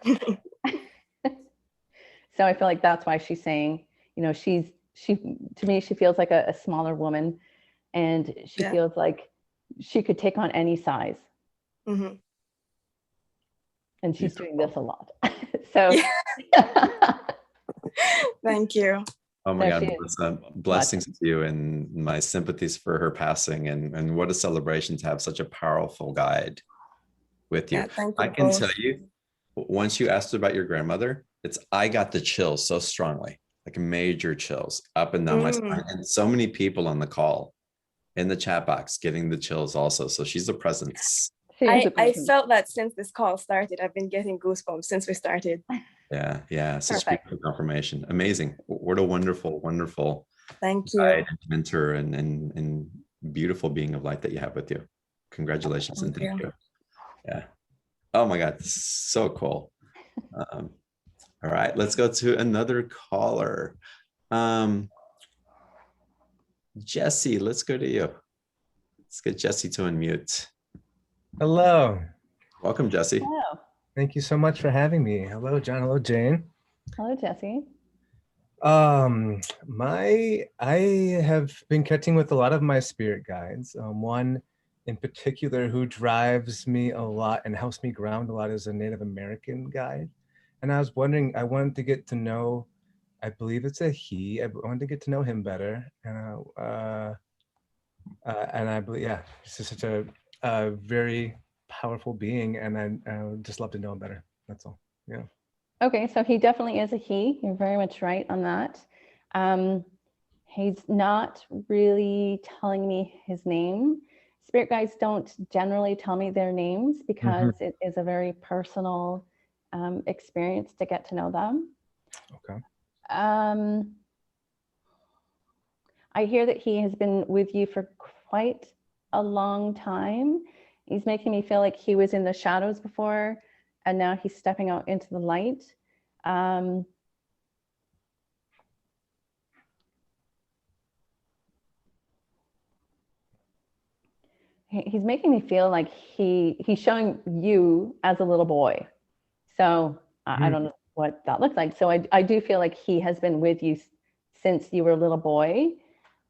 So I feel like that's why she's saying, you know, she to me, she feels like a smaller woman, and she feels like she could take on any size. Mm-hmm. And she's doing this a lot. So Thank you. Oh my No, God, she is Melissa, blessings to you, and my sympathies for her passing, and what a celebration to have such a powerful guide with you. Yeah, thank I you can both. tell you, once you asked about your grandmother, I got the chills so strongly, like major chills up and down my spine, and so many people on the call in the chat box getting the chills also. So she's a presence. I felt that since this call started. I've been getting goosebumps since we started. Yeah, such Perfect. beautiful confirmation. Amazing. What a wonderful Thank you. guide and mentor and beautiful being of light that you have with you. Congratulations and thank you. Yeah. Oh my God, so cool. All right, let's go to another caller. Jesse, let's go to you. Let's get Jesse to unmute. Hello. Welcome, Jesse. Hello. Thank you so much for having me. Hello, John. Hello, Jane. Hello, Jesse. I have been connecting with a lot of my spirit guides. One in particular who drives me a lot and helps me ground a lot is a Native American guide. And I was wondering, I wanted to get to know, I believe it's a he. I wanted to get to know him better. And I believe, yeah, he's just such a very powerful being, and I would just love to know him better. That's all. Yeah. Okay, so he definitely is a he. You're very much right on that. He's not really telling me his name. Spirit guides don't generally tell me their names because it is a very personal experience to get to know them. Okay. I hear that he has been with you for quite a long time. He's making me feel like he was in the shadows before, and now he's stepping out into the light. He's making me feel like he's showing you as a little boy. So I don't know what that looks like. So I do feel like he has been with you since you were a little boy,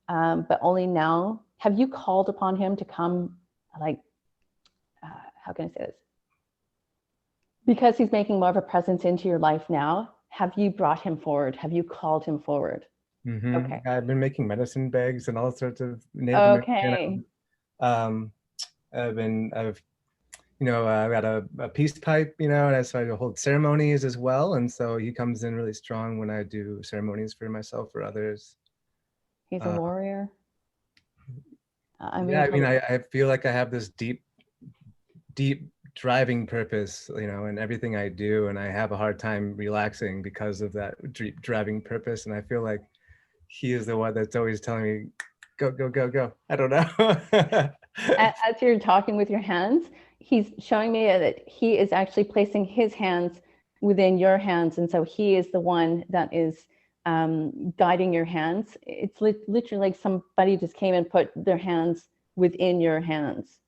but only now. Have you called upon him to come, like, how can I say this? Because he's making more of a presence into your life now, have you brought him forward? Have you called him forward? Okay. I've been making medicine bags and all sorts of Native American. I've got a peace pipe, and so I hold ceremonies as well. And so he comes in really strong when I do ceremonies for myself or others. He's a warrior. I feel like I have this deep driving purpose, in everything I do, and I have a hard time relaxing because of that deep driving purpose. And I feel like he is the one that's always telling me, go, go, go, go. I don't know. As you're talking with your hands, he's showing me that he is actually placing his hands within your hands. And so he is the one that is guiding your hands. It's literally like somebody just came and put their hands within your hands.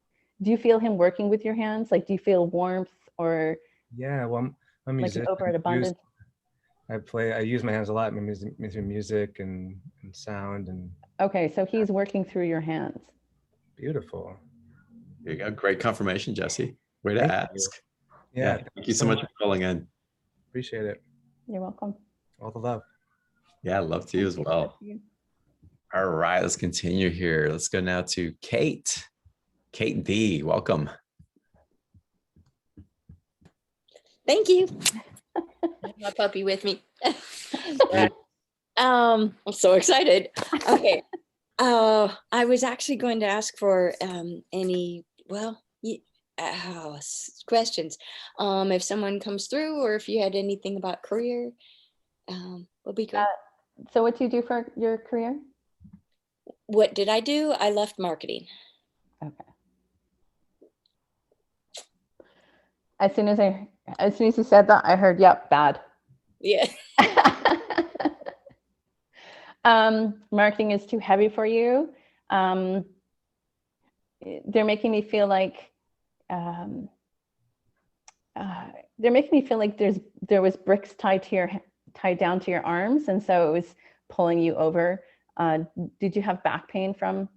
Do you feel him working with your hands? Like, do you feel warmth or? Yeah, well, I'm a musician. Like over at abundance. I use my hands a lot in music and sound and. Okay, so he's working through your hands. Beautiful. There you go. Great confirmation, Jesse. Way to ask. Yeah. Thank you so much for calling in. Appreciate it. You're welcome. All the love. Yeah, love to you as well. All right, let's continue here. Let's go now to Kate. Kate D, welcome. Thank you. My puppy with me. I'm so excited. Okay. I was actually going to ask for any, questions. If someone comes through, or if you had anything about career, would be great. So what do you do for your career? What did I do? I left marketing. Okay. As soon as you said that, I heard, yep, bad. Yeah. Marketing is too heavy for you. They're making me feel like there was bricks tied down to your arms, and so it was pulling you over. Did you have back pain from?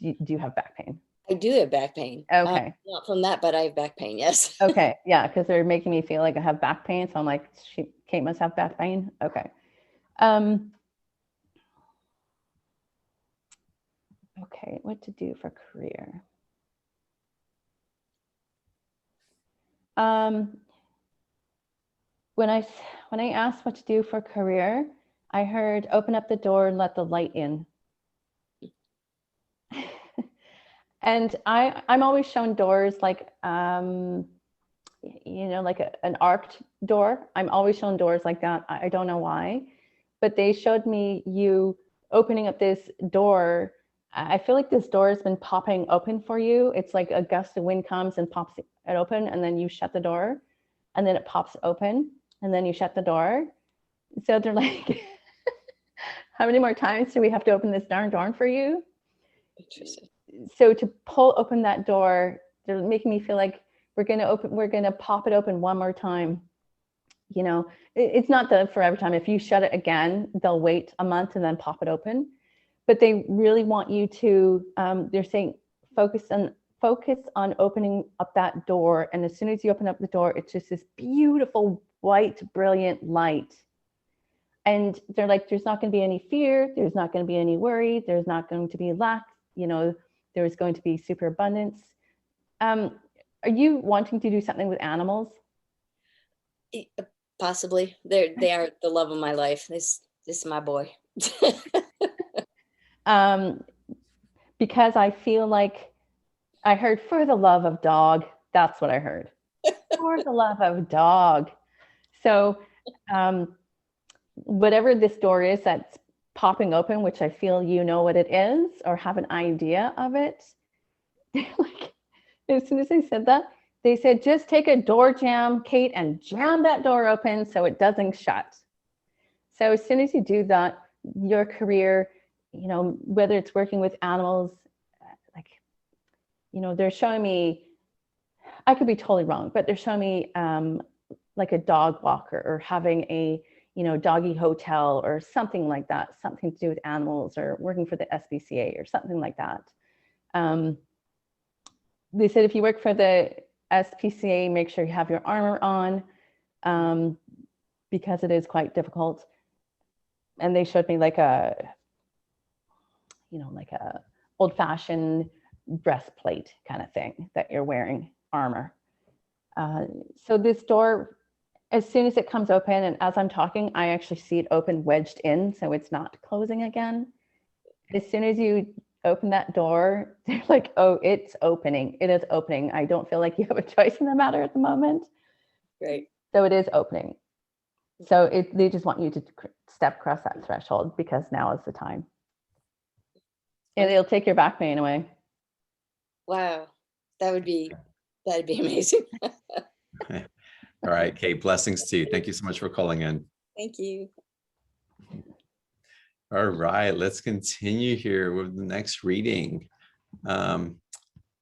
Do you have back pain? I do have back pain. Okay. Not from that, but I have back pain. Yes. Okay. Yeah, because they're making me feel like I have back pain, so I'm like, Kate must have back pain. Okay. Okay, what to do for career? When I asked what to do for career, I heard open up the door and let the light in. And I'm always shown doors like like an arched door. I'm always shown doors like that. I don't know why, but they showed me you opening up this door. I feel like this door has been popping open for you. It's like a gust of wind comes and pops it open, and then you shut the door, and then it pops open, and then you shut the door. So they're like, how many more times do we have to open this darn door for you? Interesting. So to pull open that door, they're making me feel like we're gonna pop it open one more time. You know, it's not the forever time. If you shut it again, they'll wait a month and then pop it open. But they really want you to, they're saying, focus on opening up that door. And as soon as you open up the door, it's just this beautiful, white, brilliant light. And they're like, there's not going to be any fear. There's not going to be any worry. There's not going to be lack. You know, there's going to be superabundance. Are you wanting to do something with animals? Possibly. They are the love of my life. This is my boy. Because I feel like I heard for the love of dog. That's what I heard. For the love of dog. So whatever this door is that's popping open, which I feel you know what it is or have an idea of it. Like, as soon as they said that, they said, just take a door jam, Kate, and jam that door open so it doesn't shut. So as soon as you do that, your career, you know, whether it's working with animals, like, you know, they're showing me, I could be totally wrong, but they're showing me like a dog walker or having a, you know, doggy hotel or something like that, something to do with animals, or working for the SPCA or something like that. They said if you work for the SPCA, make sure you have your armor on because it is quite difficult. And they showed me like a, you know, like a old-fashioned breastplate kind of thing that you're wearing, armor. So this door, as soon as it comes open, and as I'm talking, I actually see it open, wedged in, so it's not closing again. As soon as you open that door, they're like, oh, it's opening. It is opening. I don't feel like you have a choice in the matter at the moment. Great. So it is opening. So they just want you to step across that threshold because now is the time. And it'll take your back pain away. Wow. That'd be amazing. All right, Kate, blessings to you. Thank you so much for calling in. Thank you. All right, let's continue here with the next reading.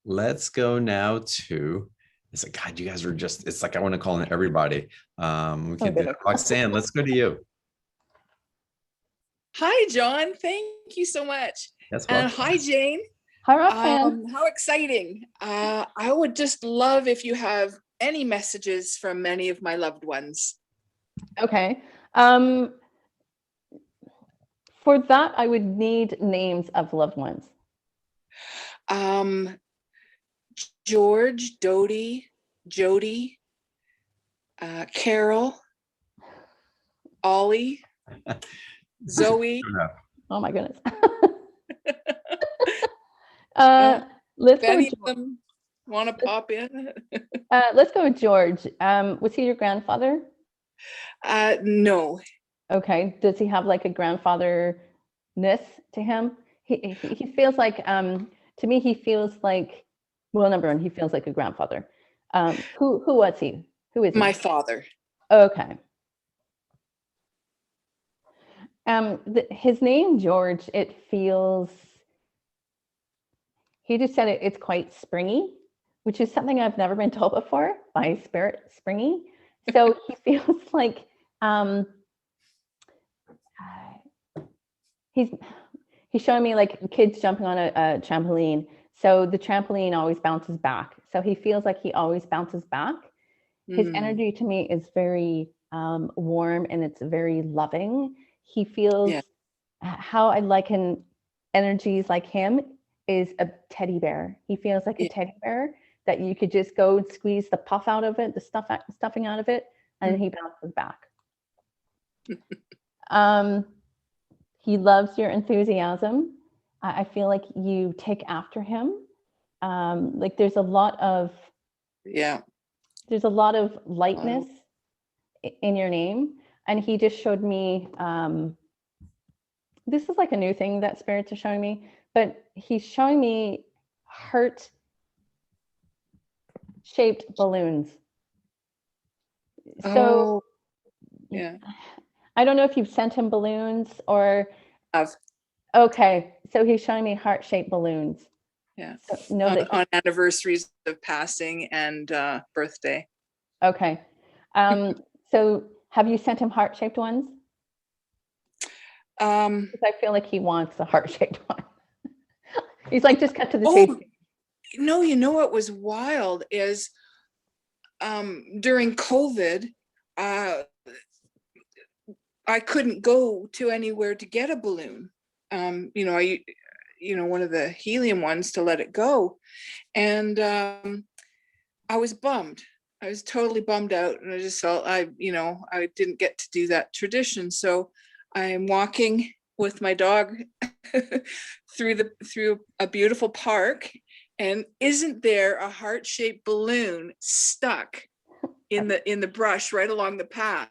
Let's go now to, it's like, God, you guys are just, it's like I want to call in everybody. We can do that. Roxanne, let's go to you. Hi, John. Thank you so much. Yes, hi, Jane. Hi, Roxanne. How exciting. I would just love if you have any messages from many of my loved ones. Okay. For that, I would need names of loved ones. George, Dodie, Jody, Carol, Ollie, Zoe. Oh my goodness. Yeah. Let's If go any with of them want to pop in. let's go with George. Was he your grandfather? No. Okay. Does he have like a grandfather-ness to him? He feels like to me he feels like, well, number one, he feels like a grandfather. Who was he? Who is he? My father. Okay. His name George, it feels, he just said it's quite springy, which is something I've never been told before by spirit, springy. So he feels like he's showing me like kids jumping on a trampoline. So the trampoline always bounces back. So he feels like he always bounces back. His energy to me is very warm and it's very loving. He feels, how I liken energies like him is a teddy bear. He feels like a teddy bear that you could just go and squeeze the puff out of it, the stuffing out of it, and he bounces back. He loves your enthusiasm. I feel like you take after him. Like there's a lot of lightness in your name. And he just showed me, this is like a new thing that spirits are showing me, but he's showing me heart-shaped balloons. So I don't know if you've sent him balloons or. Okay, so he's showing me heart-shaped balloons. Yeah, so on anniversaries of passing and birthday. Okay, so have you sent him heart-shaped ones? Because I feel like he wants a heart-shaped one. He's like, just cut to the chase. No, you know what was wild is during COVID, I couldn't go to anywhere to get a balloon. One of the helium ones to let it go. And I was bummed. I was totally bummed out. And I just felt I didn't get to do that tradition. So I'm walking with my dog through a beautiful park. And isn't there a heart-shaped balloon stuck in the brush right along the path?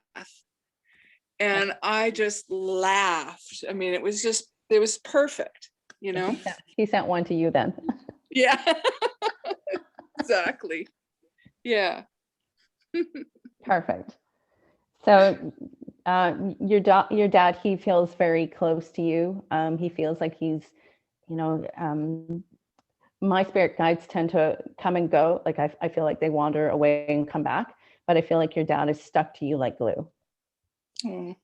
And I just laughed. I mean, it was perfect, you know? He sent one to you then. Yeah, exactly. Yeah. Perfect. So your dad, he feels very close to you. He feels like he's, my spirit guides tend to come and go. Like I feel like they wander away and come back, but I feel like your dad is stuck to you like glue. And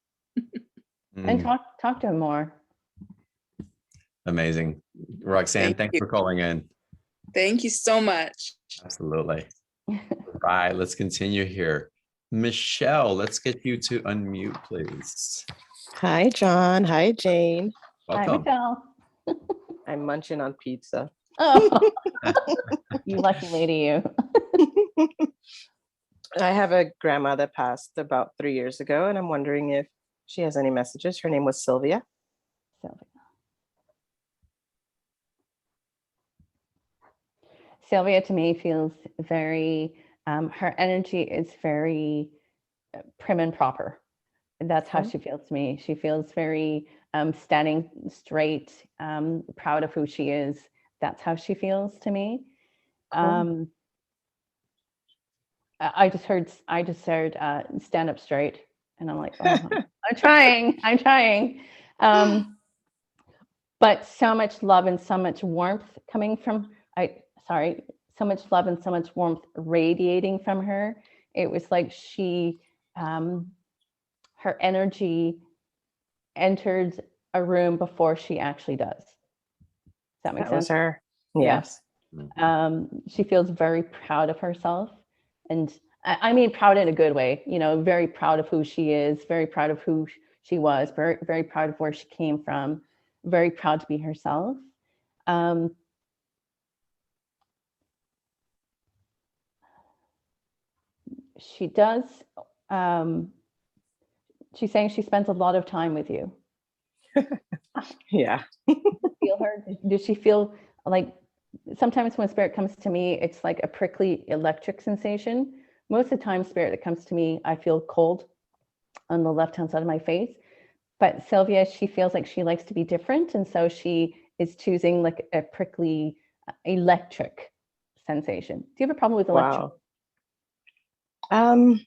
talk to him more. Amazing. Roxanne, thanks for calling in. Thank you so much. Absolutely. Right, let's continue here. Michelle, let's get you to unmute, please. Hi, John. Hi, Jane. Welcome. Hi, Michelle. I'm munching on pizza. Oh, you lucky lady, you. I have a grandma that passed about 3 years ago, and I'm wondering if she has any messages. Her name was Sylvia. Sylvia to me feels very, her energy is very prim and proper. That's how she feels to me. She feels very standing straight, proud of who she is. That's how she feels to me. I just heard stand up straight, and I'm like, oh, I'm trying. But so much love and so much warmth coming from, so much love and so much warmth radiating from her. It was like she, her energy entered a room before she actually does. Does that make sense? That was her. Yes. She feels very proud of herself. And I mean, proud in a good way, very proud of who she is, very proud of who she was, very, very proud of where she came from, very proud to be herself. She does, she's saying she spends a lot of time with you. Yeah. Feel her? Does she feel like, sometimes when spirit comes to me, it's like a prickly electric sensation. Most of the time, spirit that comes to me, I feel cold on the left-hand side of my face. But Sylvia, she feels like she likes to be different. And so she is choosing like a prickly electric sensation. Do you have a problem with electric? Wow.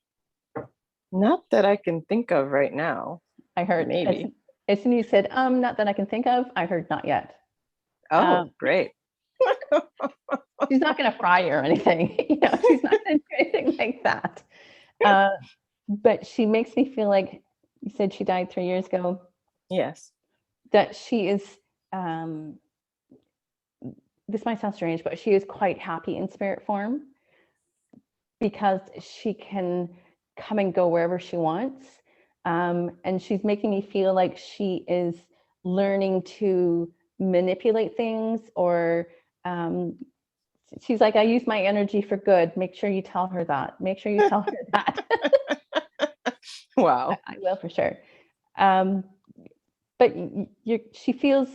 Not that I can think of right now. I heard maybe. As soon as you said, not that I can think of, I heard not yet. Oh, great. She's not going to fry you or anything. She's not going to do anything like that. But she makes me feel like, you said she died 3 years ago. Yes. That she is, this might sound strange, but she is quite happy in spirit form because she can come and go wherever she wants. And she's making me feel like she is learning to manipulate things, or she's like, I use my energy for good. Make sure you tell her that. Make sure you tell her that. Wow. I will for sure. But she feels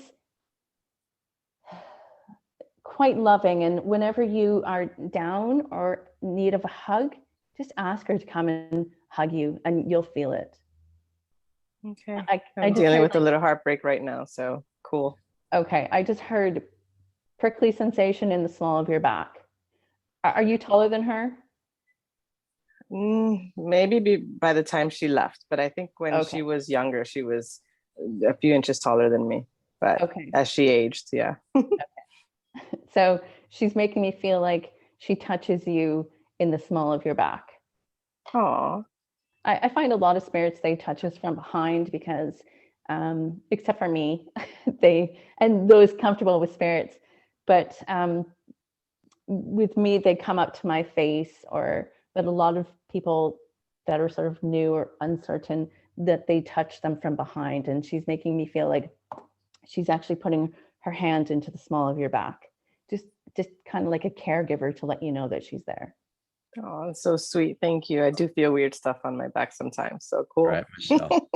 quite loving. And whenever you are down or need of a hug, just ask her to come and hug you and you'll feel it. Okay. I'm I'm dealing with a little heartbreak right now, so cool. Okay, I just heard prickly sensation in the small of your back. Are you taller than her? Maybe by the time she left, but I think when she was younger, she was a few inches taller than me. But as she aged, yeah. So she's making me feel like she touches you in the small of your back. Aw. I find a lot of spirits, they touch us from behind because, except for me, and those comfortable with spirits, but with me, they come up to my face, but a lot of people that are sort of new or uncertain, that they touch them from behind. And she's making me feel like she's actually putting her hand into the small of your back, just kind of like a caregiver to let you know that she's there. Oh, that's so sweet. Thank you. I do feel weird stuff on my back sometimes. So cool. All right, Michelle.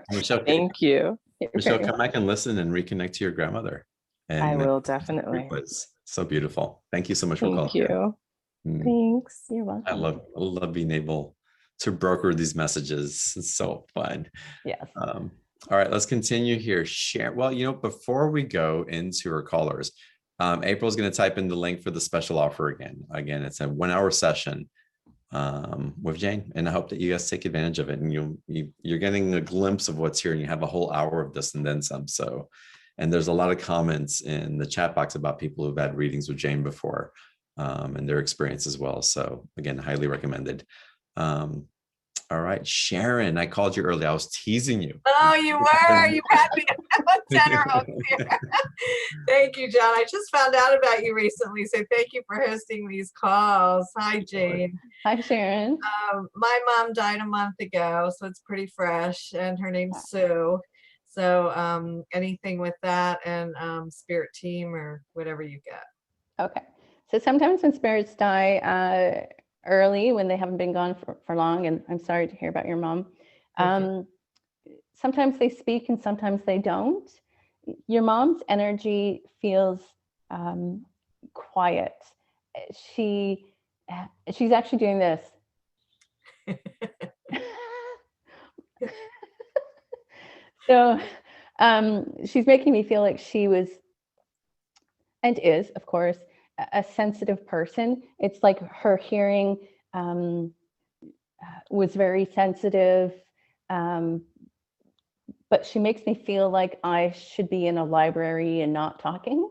Michelle, thank you. Michelle, come back and listen and reconnect to your grandmother. And I will definitely. It was so beautiful. Thank you so much for calling. Thank you. Thanks. You're welcome. I love being able to broker these messages. It's so fun. Yes. All right, let's continue here. Well, before we go into our callers, April's going to type in the link for the special offer again. Again, it's a 1-hour session with Jane, and I hope that you guys take advantage of it. And you're getting a glimpse of what's here, and you have a whole hour of this and then some. So, and there's a lot of comments in the chat box about people who've had readings with Jane before, and their experience as well. So again, highly recommended. All right, Sharon, I called you early. I was teasing you. Oh, you were. You had me on tenterhooks here. Thank you, John. I just found out about you recently, so thank you for hosting these calls. Hi, Jane. Hi, Sharon. My mom died a month ago, so it's pretty fresh, and her name's Sue. So anything with that and spirit team or whatever you get. Okay. So sometimes when spirits die early, when they haven't been gone for long, and I'm sorry to hear about your mom. Sometimes they speak and sometimes they don't. Your mom's energy feels quiet. She's actually doing this. So she's making me feel like she was, and is, of course, a sensitive person. It's like her hearing was very sensitive, but she makes me feel like I should be in a library and not talking.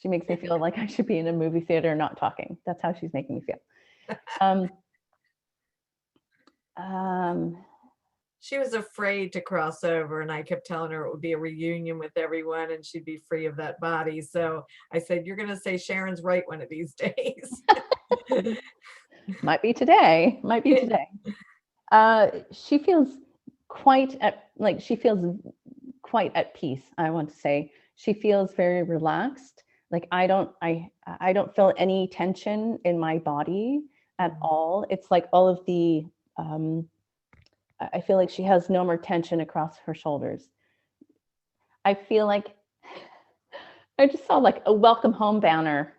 She makes me feel like I should be in a movie theater not talking. That's how she's making me feel. She was afraid to cross over, and I kept telling her it would be a reunion with everyone and she'd be free of that body. So I said, you're going to say Sharon's right one of these days. Might be today. She feels quite at, like, she feels quite at peace, I want to say. She feels very relaxed. Like I don't feel any tension in my body at all. It's like all of the, I feel like she has no more tension across her shoulders. I feel like I just saw like a welcome home banner.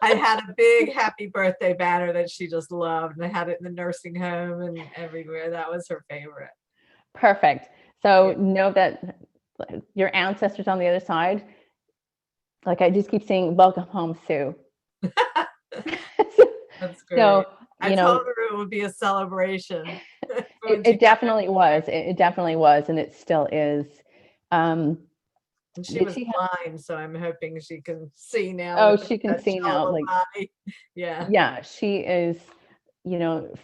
I had a big happy birthday banner that she just loved, and I had it in the nursing home and everywhere. That was her favorite. Perfect. So know that your ancestors on the other side, like I just keep saying, welcome home, Sue. That's great. So, I told her it would be a celebration. It definitely was. It definitely was, and it still is. And she was blind, so I'm hoping she can see now. Oh, she can see now. Like, yeah. Yeah, she is,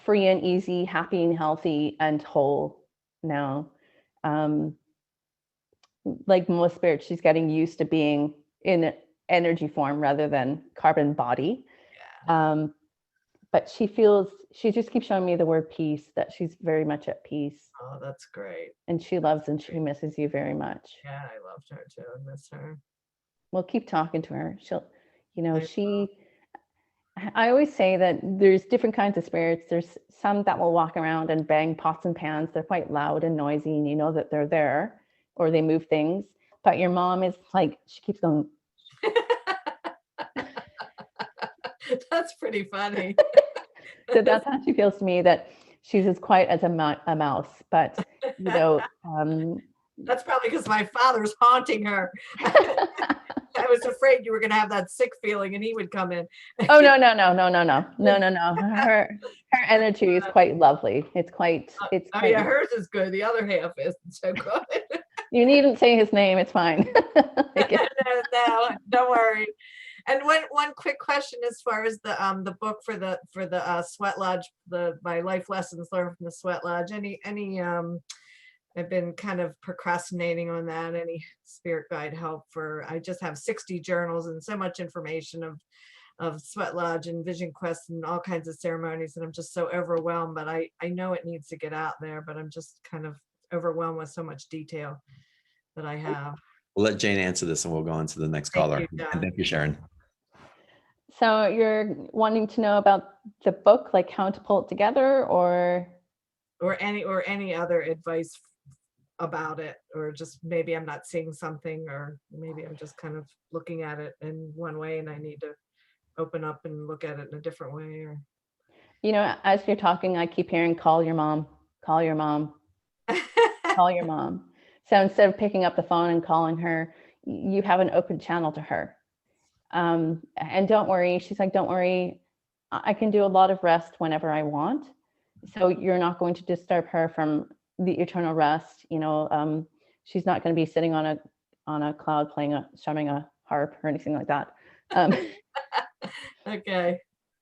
free and easy, happy and healthy and whole now. Like most spirits, she's getting used to being in energy form rather than carbon body. Yeah. But she just keeps showing me the word peace, that she's very much at peace. Oh, that's great. And she loves and she misses you very much. Yeah, I loved her too. I miss her. Well, keep talking to her. I always say that there's different kinds of spirits. There's some that will walk around and bang pots and pans. They're quite loud and noisy, and you know that they're there, or they move things. But your mom is like, she keeps going. That's pretty funny. So that's how she feels to me, that she's as quiet as a mouse. But, that's probably because my father's haunting her. I was afraid you were going to have that sick feeling and he would come in. Oh, no. Her energy is quite lovely. Yeah, hers is good. The other half isn't so good. You needn't say his name. It's fine. No, don't worry. And one quick question as far as the book for the Sweat Lodge, my life lessons learned from the Sweat Lodge. Any I've been kind of procrastinating on that. Any spirit guide help I just have 60 journals and so much information of Sweat Lodge and Vision Quest and all kinds of ceremonies, and I'm just so overwhelmed. But I know it needs to get out there, but I'm just kind of overwhelmed with so much detail that I have. We'll let Jane answer this and we'll go on to the next caller. And thank you, Sharon. So you're wanting to know about the book, like how to pull it together, or any other advice about it, or just maybe I'm not seeing something, or maybe I'm just kind of looking at it in one way and I need to open up and look at it in a different way. Or as you're talking, I keep hearing, call your mom, call your mom, call your mom. So instead of picking up the phone and calling her, you have an open channel to her. And don't worry, she's like, don't worry, I can do a lot of rest whenever I want. So you're not going to disturb her from the eternal rest. She's not going to be sitting on a cloud strumming a harp or anything like that. Okay.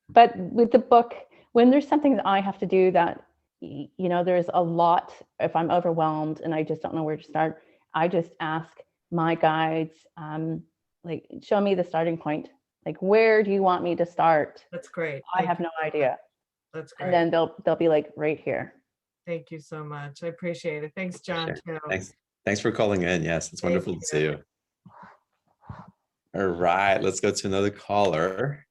But with the book, when there's something that I have to do that, there's a lot, if I'm overwhelmed and I just don't know where to start, I just ask my guides, like, show me the starting point. Like, where do you want me to start? That's great. I have no idea. That's great. And then they'll be like, right here. Thank you so much. I appreciate it. Thanks, John. Sure. Thanks for calling in. Yes, it's wonderful to see you. All right, let's go to another caller.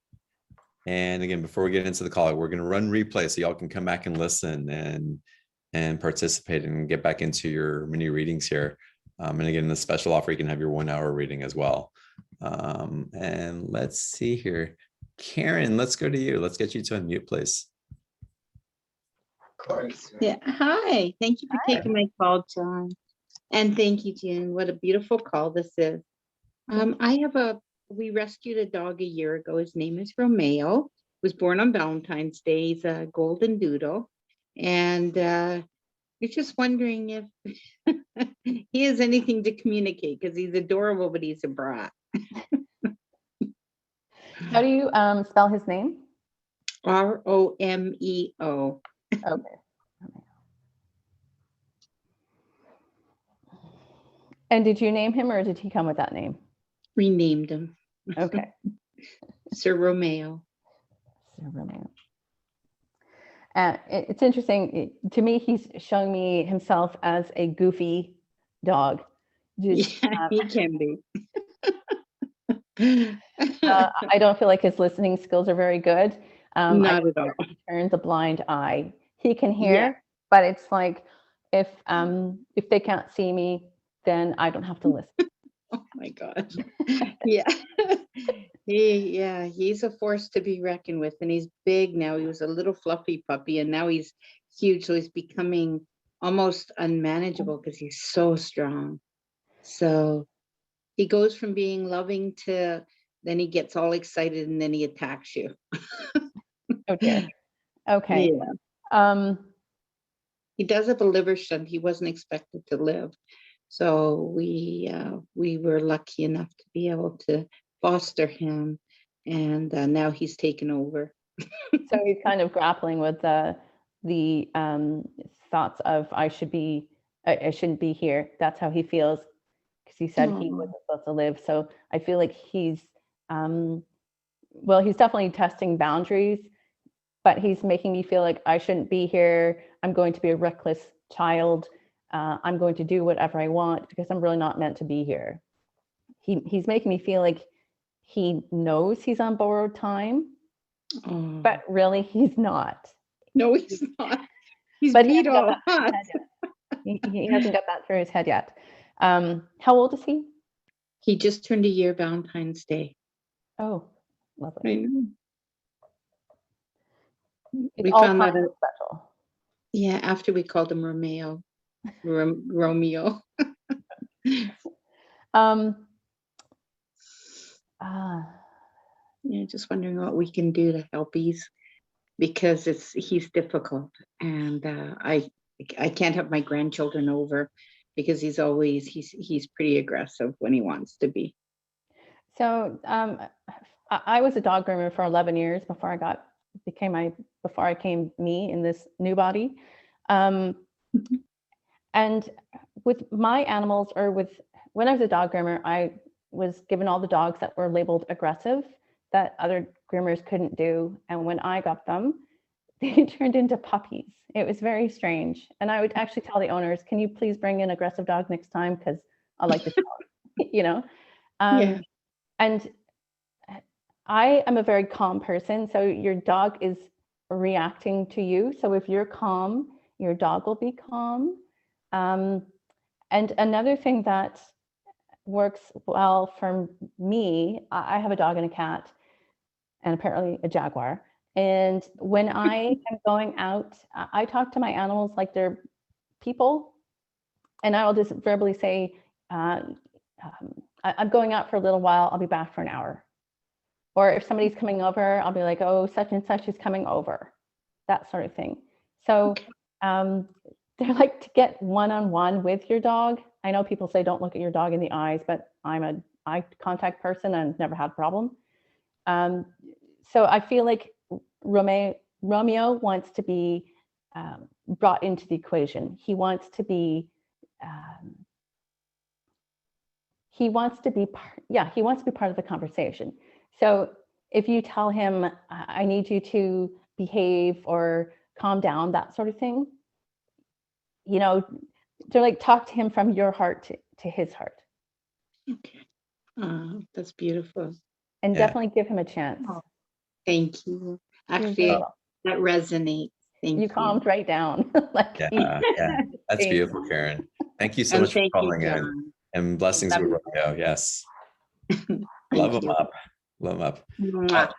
And again, before we get into the caller, we're going to run replay so y'all can come back and listen and participate and get back into your mini readings here. And again, the special offer, you can have your 1 hour reading as well. And let's see here. Karen, let's go to you. Let's get you to unmute, please. Of course. Yeah. Hi. Thank you for taking my call, John. And thank you, Jen. What a beautiful call this is. We rescued a dog a year ago. His name is Romeo. He was born on Valentine's Day. He's a golden doodle. And we're just wondering if he has anything to communicate, because he's adorable, but he's a brat. How do you spell his name? Romeo. Okay. And did you name him, or did he come with that name? We named him. Okay. Sir Romeo. Sir Romeo. It's interesting. To me, he's showing me himself as a goofy dog. Just, Yeah, he can be. I don't feel like his listening skills are very good. Not at all. He turns a blind eye. He can hear, Yeah. but it's like if they can't see me, then I don't have to listen. Oh my God. Yeah. He's a force to be reckoned with, and he's big now. He was a little fluffy puppy, and now he's huge. So he's becoming almost unmanageable because he's so strong. So he goes from being loving to then he gets all excited and then he attacks you. Oh dear. Okay. Yeah. He does have a liver shunt. He wasn't expected to live. So we were lucky enough to be able to foster him, and now he's taken over. So he's kind of grappling with the thoughts of I shouldn't be here. That's how he feels, because he said he wasn't supposed to live. So I feel like he's he's definitely testing boundaries, but he's making me feel like I shouldn't be here. I'm going to be a reckless child. I'm going to do whatever I want because I'm really not meant to be here. He's making me feel like he knows he's on borrowed time, but really he's not. No, he's not. He's but beat all hot. He hasn't got that through his head yet. How old is he? He just turned a year Valentine's Day. Oh, lovely. I know. We found that special. Yeah, after we called him Romeo. Romeo. Yeah, just wondering what we can do to help ease, because he's difficult, and I can't have my grandchildren over because he's pretty aggressive when he wants to be. So I was a dog groomer for 11 years before I came me in this new body. And with my animals, or when I was a dog groomer, I was given all the dogs that were labeled aggressive that other groomers couldn't do. And when I got them, they turned into puppies. It was very strange. And I would actually tell the owners, can you please bring an aggressive dog next time? Because I like this dog, Yeah. And I am a very calm person. So your dog is reacting to you. So if you're calm, your dog will be calm. And another thing that works well for me, I have a dog and a cat, and apparently a jaguar. And when I am going out, I talk to my animals like they're people. And I will just verbally say, I'm going out for a little while, I'll be back for an hour. Or if somebody's coming over, I'll be like, oh, such and such is coming over, that sort of thing. So they're like to get one-on-one with your dog. I know people say don't look at your dog in the eyes, but I'm an eye contact person and never had a problem. So I feel like Romeo wants to be brought into the equation. He wants to be part of the conversation. So if you tell him, I need you to behave or calm down, that sort of thing, to like talk to him from your heart to his heart. Okay. That's beautiful. And definitely give him a chance. Oh, thank you. Actually, that resonates. Thank you. You calmed right down. Yeah. That's beautiful, Karen. Thank you so much for calling in. And blessings with Romeo. Yes. Love him up. Love him up.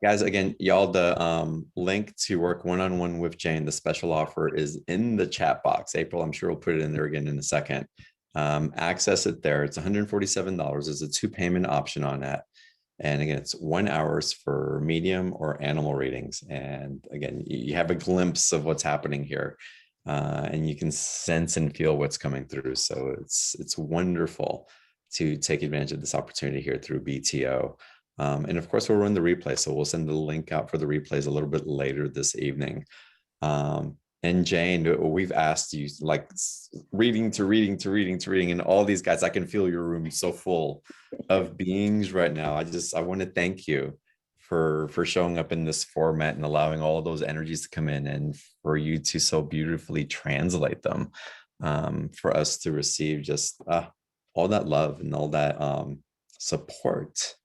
Guys, again, y'all, the link to work one-on-one with Jane, the special offer is in the chat box. April, I'm sure we'll put it in there again in a second. Access it there. It's $147. There's a 2-payment option on that. And again, it's 1 hour for medium or animal readings. And again, you have a glimpse of what's happening here. And you can sense and feel what's coming through. So it's wonderful to take advantage of this opportunity here through BTO. And of course, we'll run the replay. So we'll send the link out for the replays a little bit later this evening. And Jane, we've asked you like reading, and all these guys, I can feel your room so full of beings right now. I want to thank you for showing up in this format and allowing all those energies to come in, and for you to so beautifully translate them, for us to receive just all that love and all that support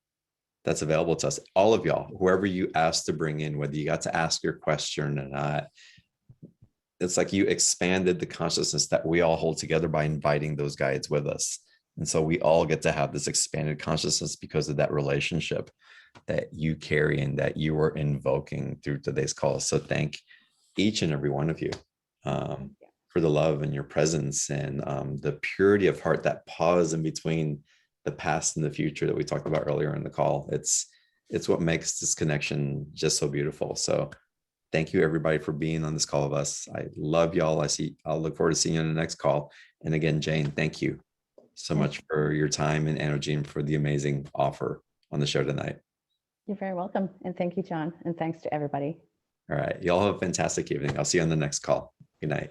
that's available to us, all of y'all, whoever you asked to bring in, whether you got to ask your question or not. It's like you expanded the consciousness that we all hold together by inviting those guides with us. And so we all get to have this expanded consciousness because of that relationship that you carry and that you were invoking through today's call. So thank each and every one of you for the love and your presence, and the purity of heart, that pause in between the past and the future that we talked about earlier in the call. It's what makes this connection just so beautiful. So thank you everybody for being on this call with us. I love y'all. I'll look forward to seeing you on the next call. And again, Jane, thank you so much for your time and energy and for the amazing offer on the show tonight. You're very welcome. And thank you, John. And thanks to everybody. All right. Y'all have a fantastic evening. I'll see you on the next call. Good night.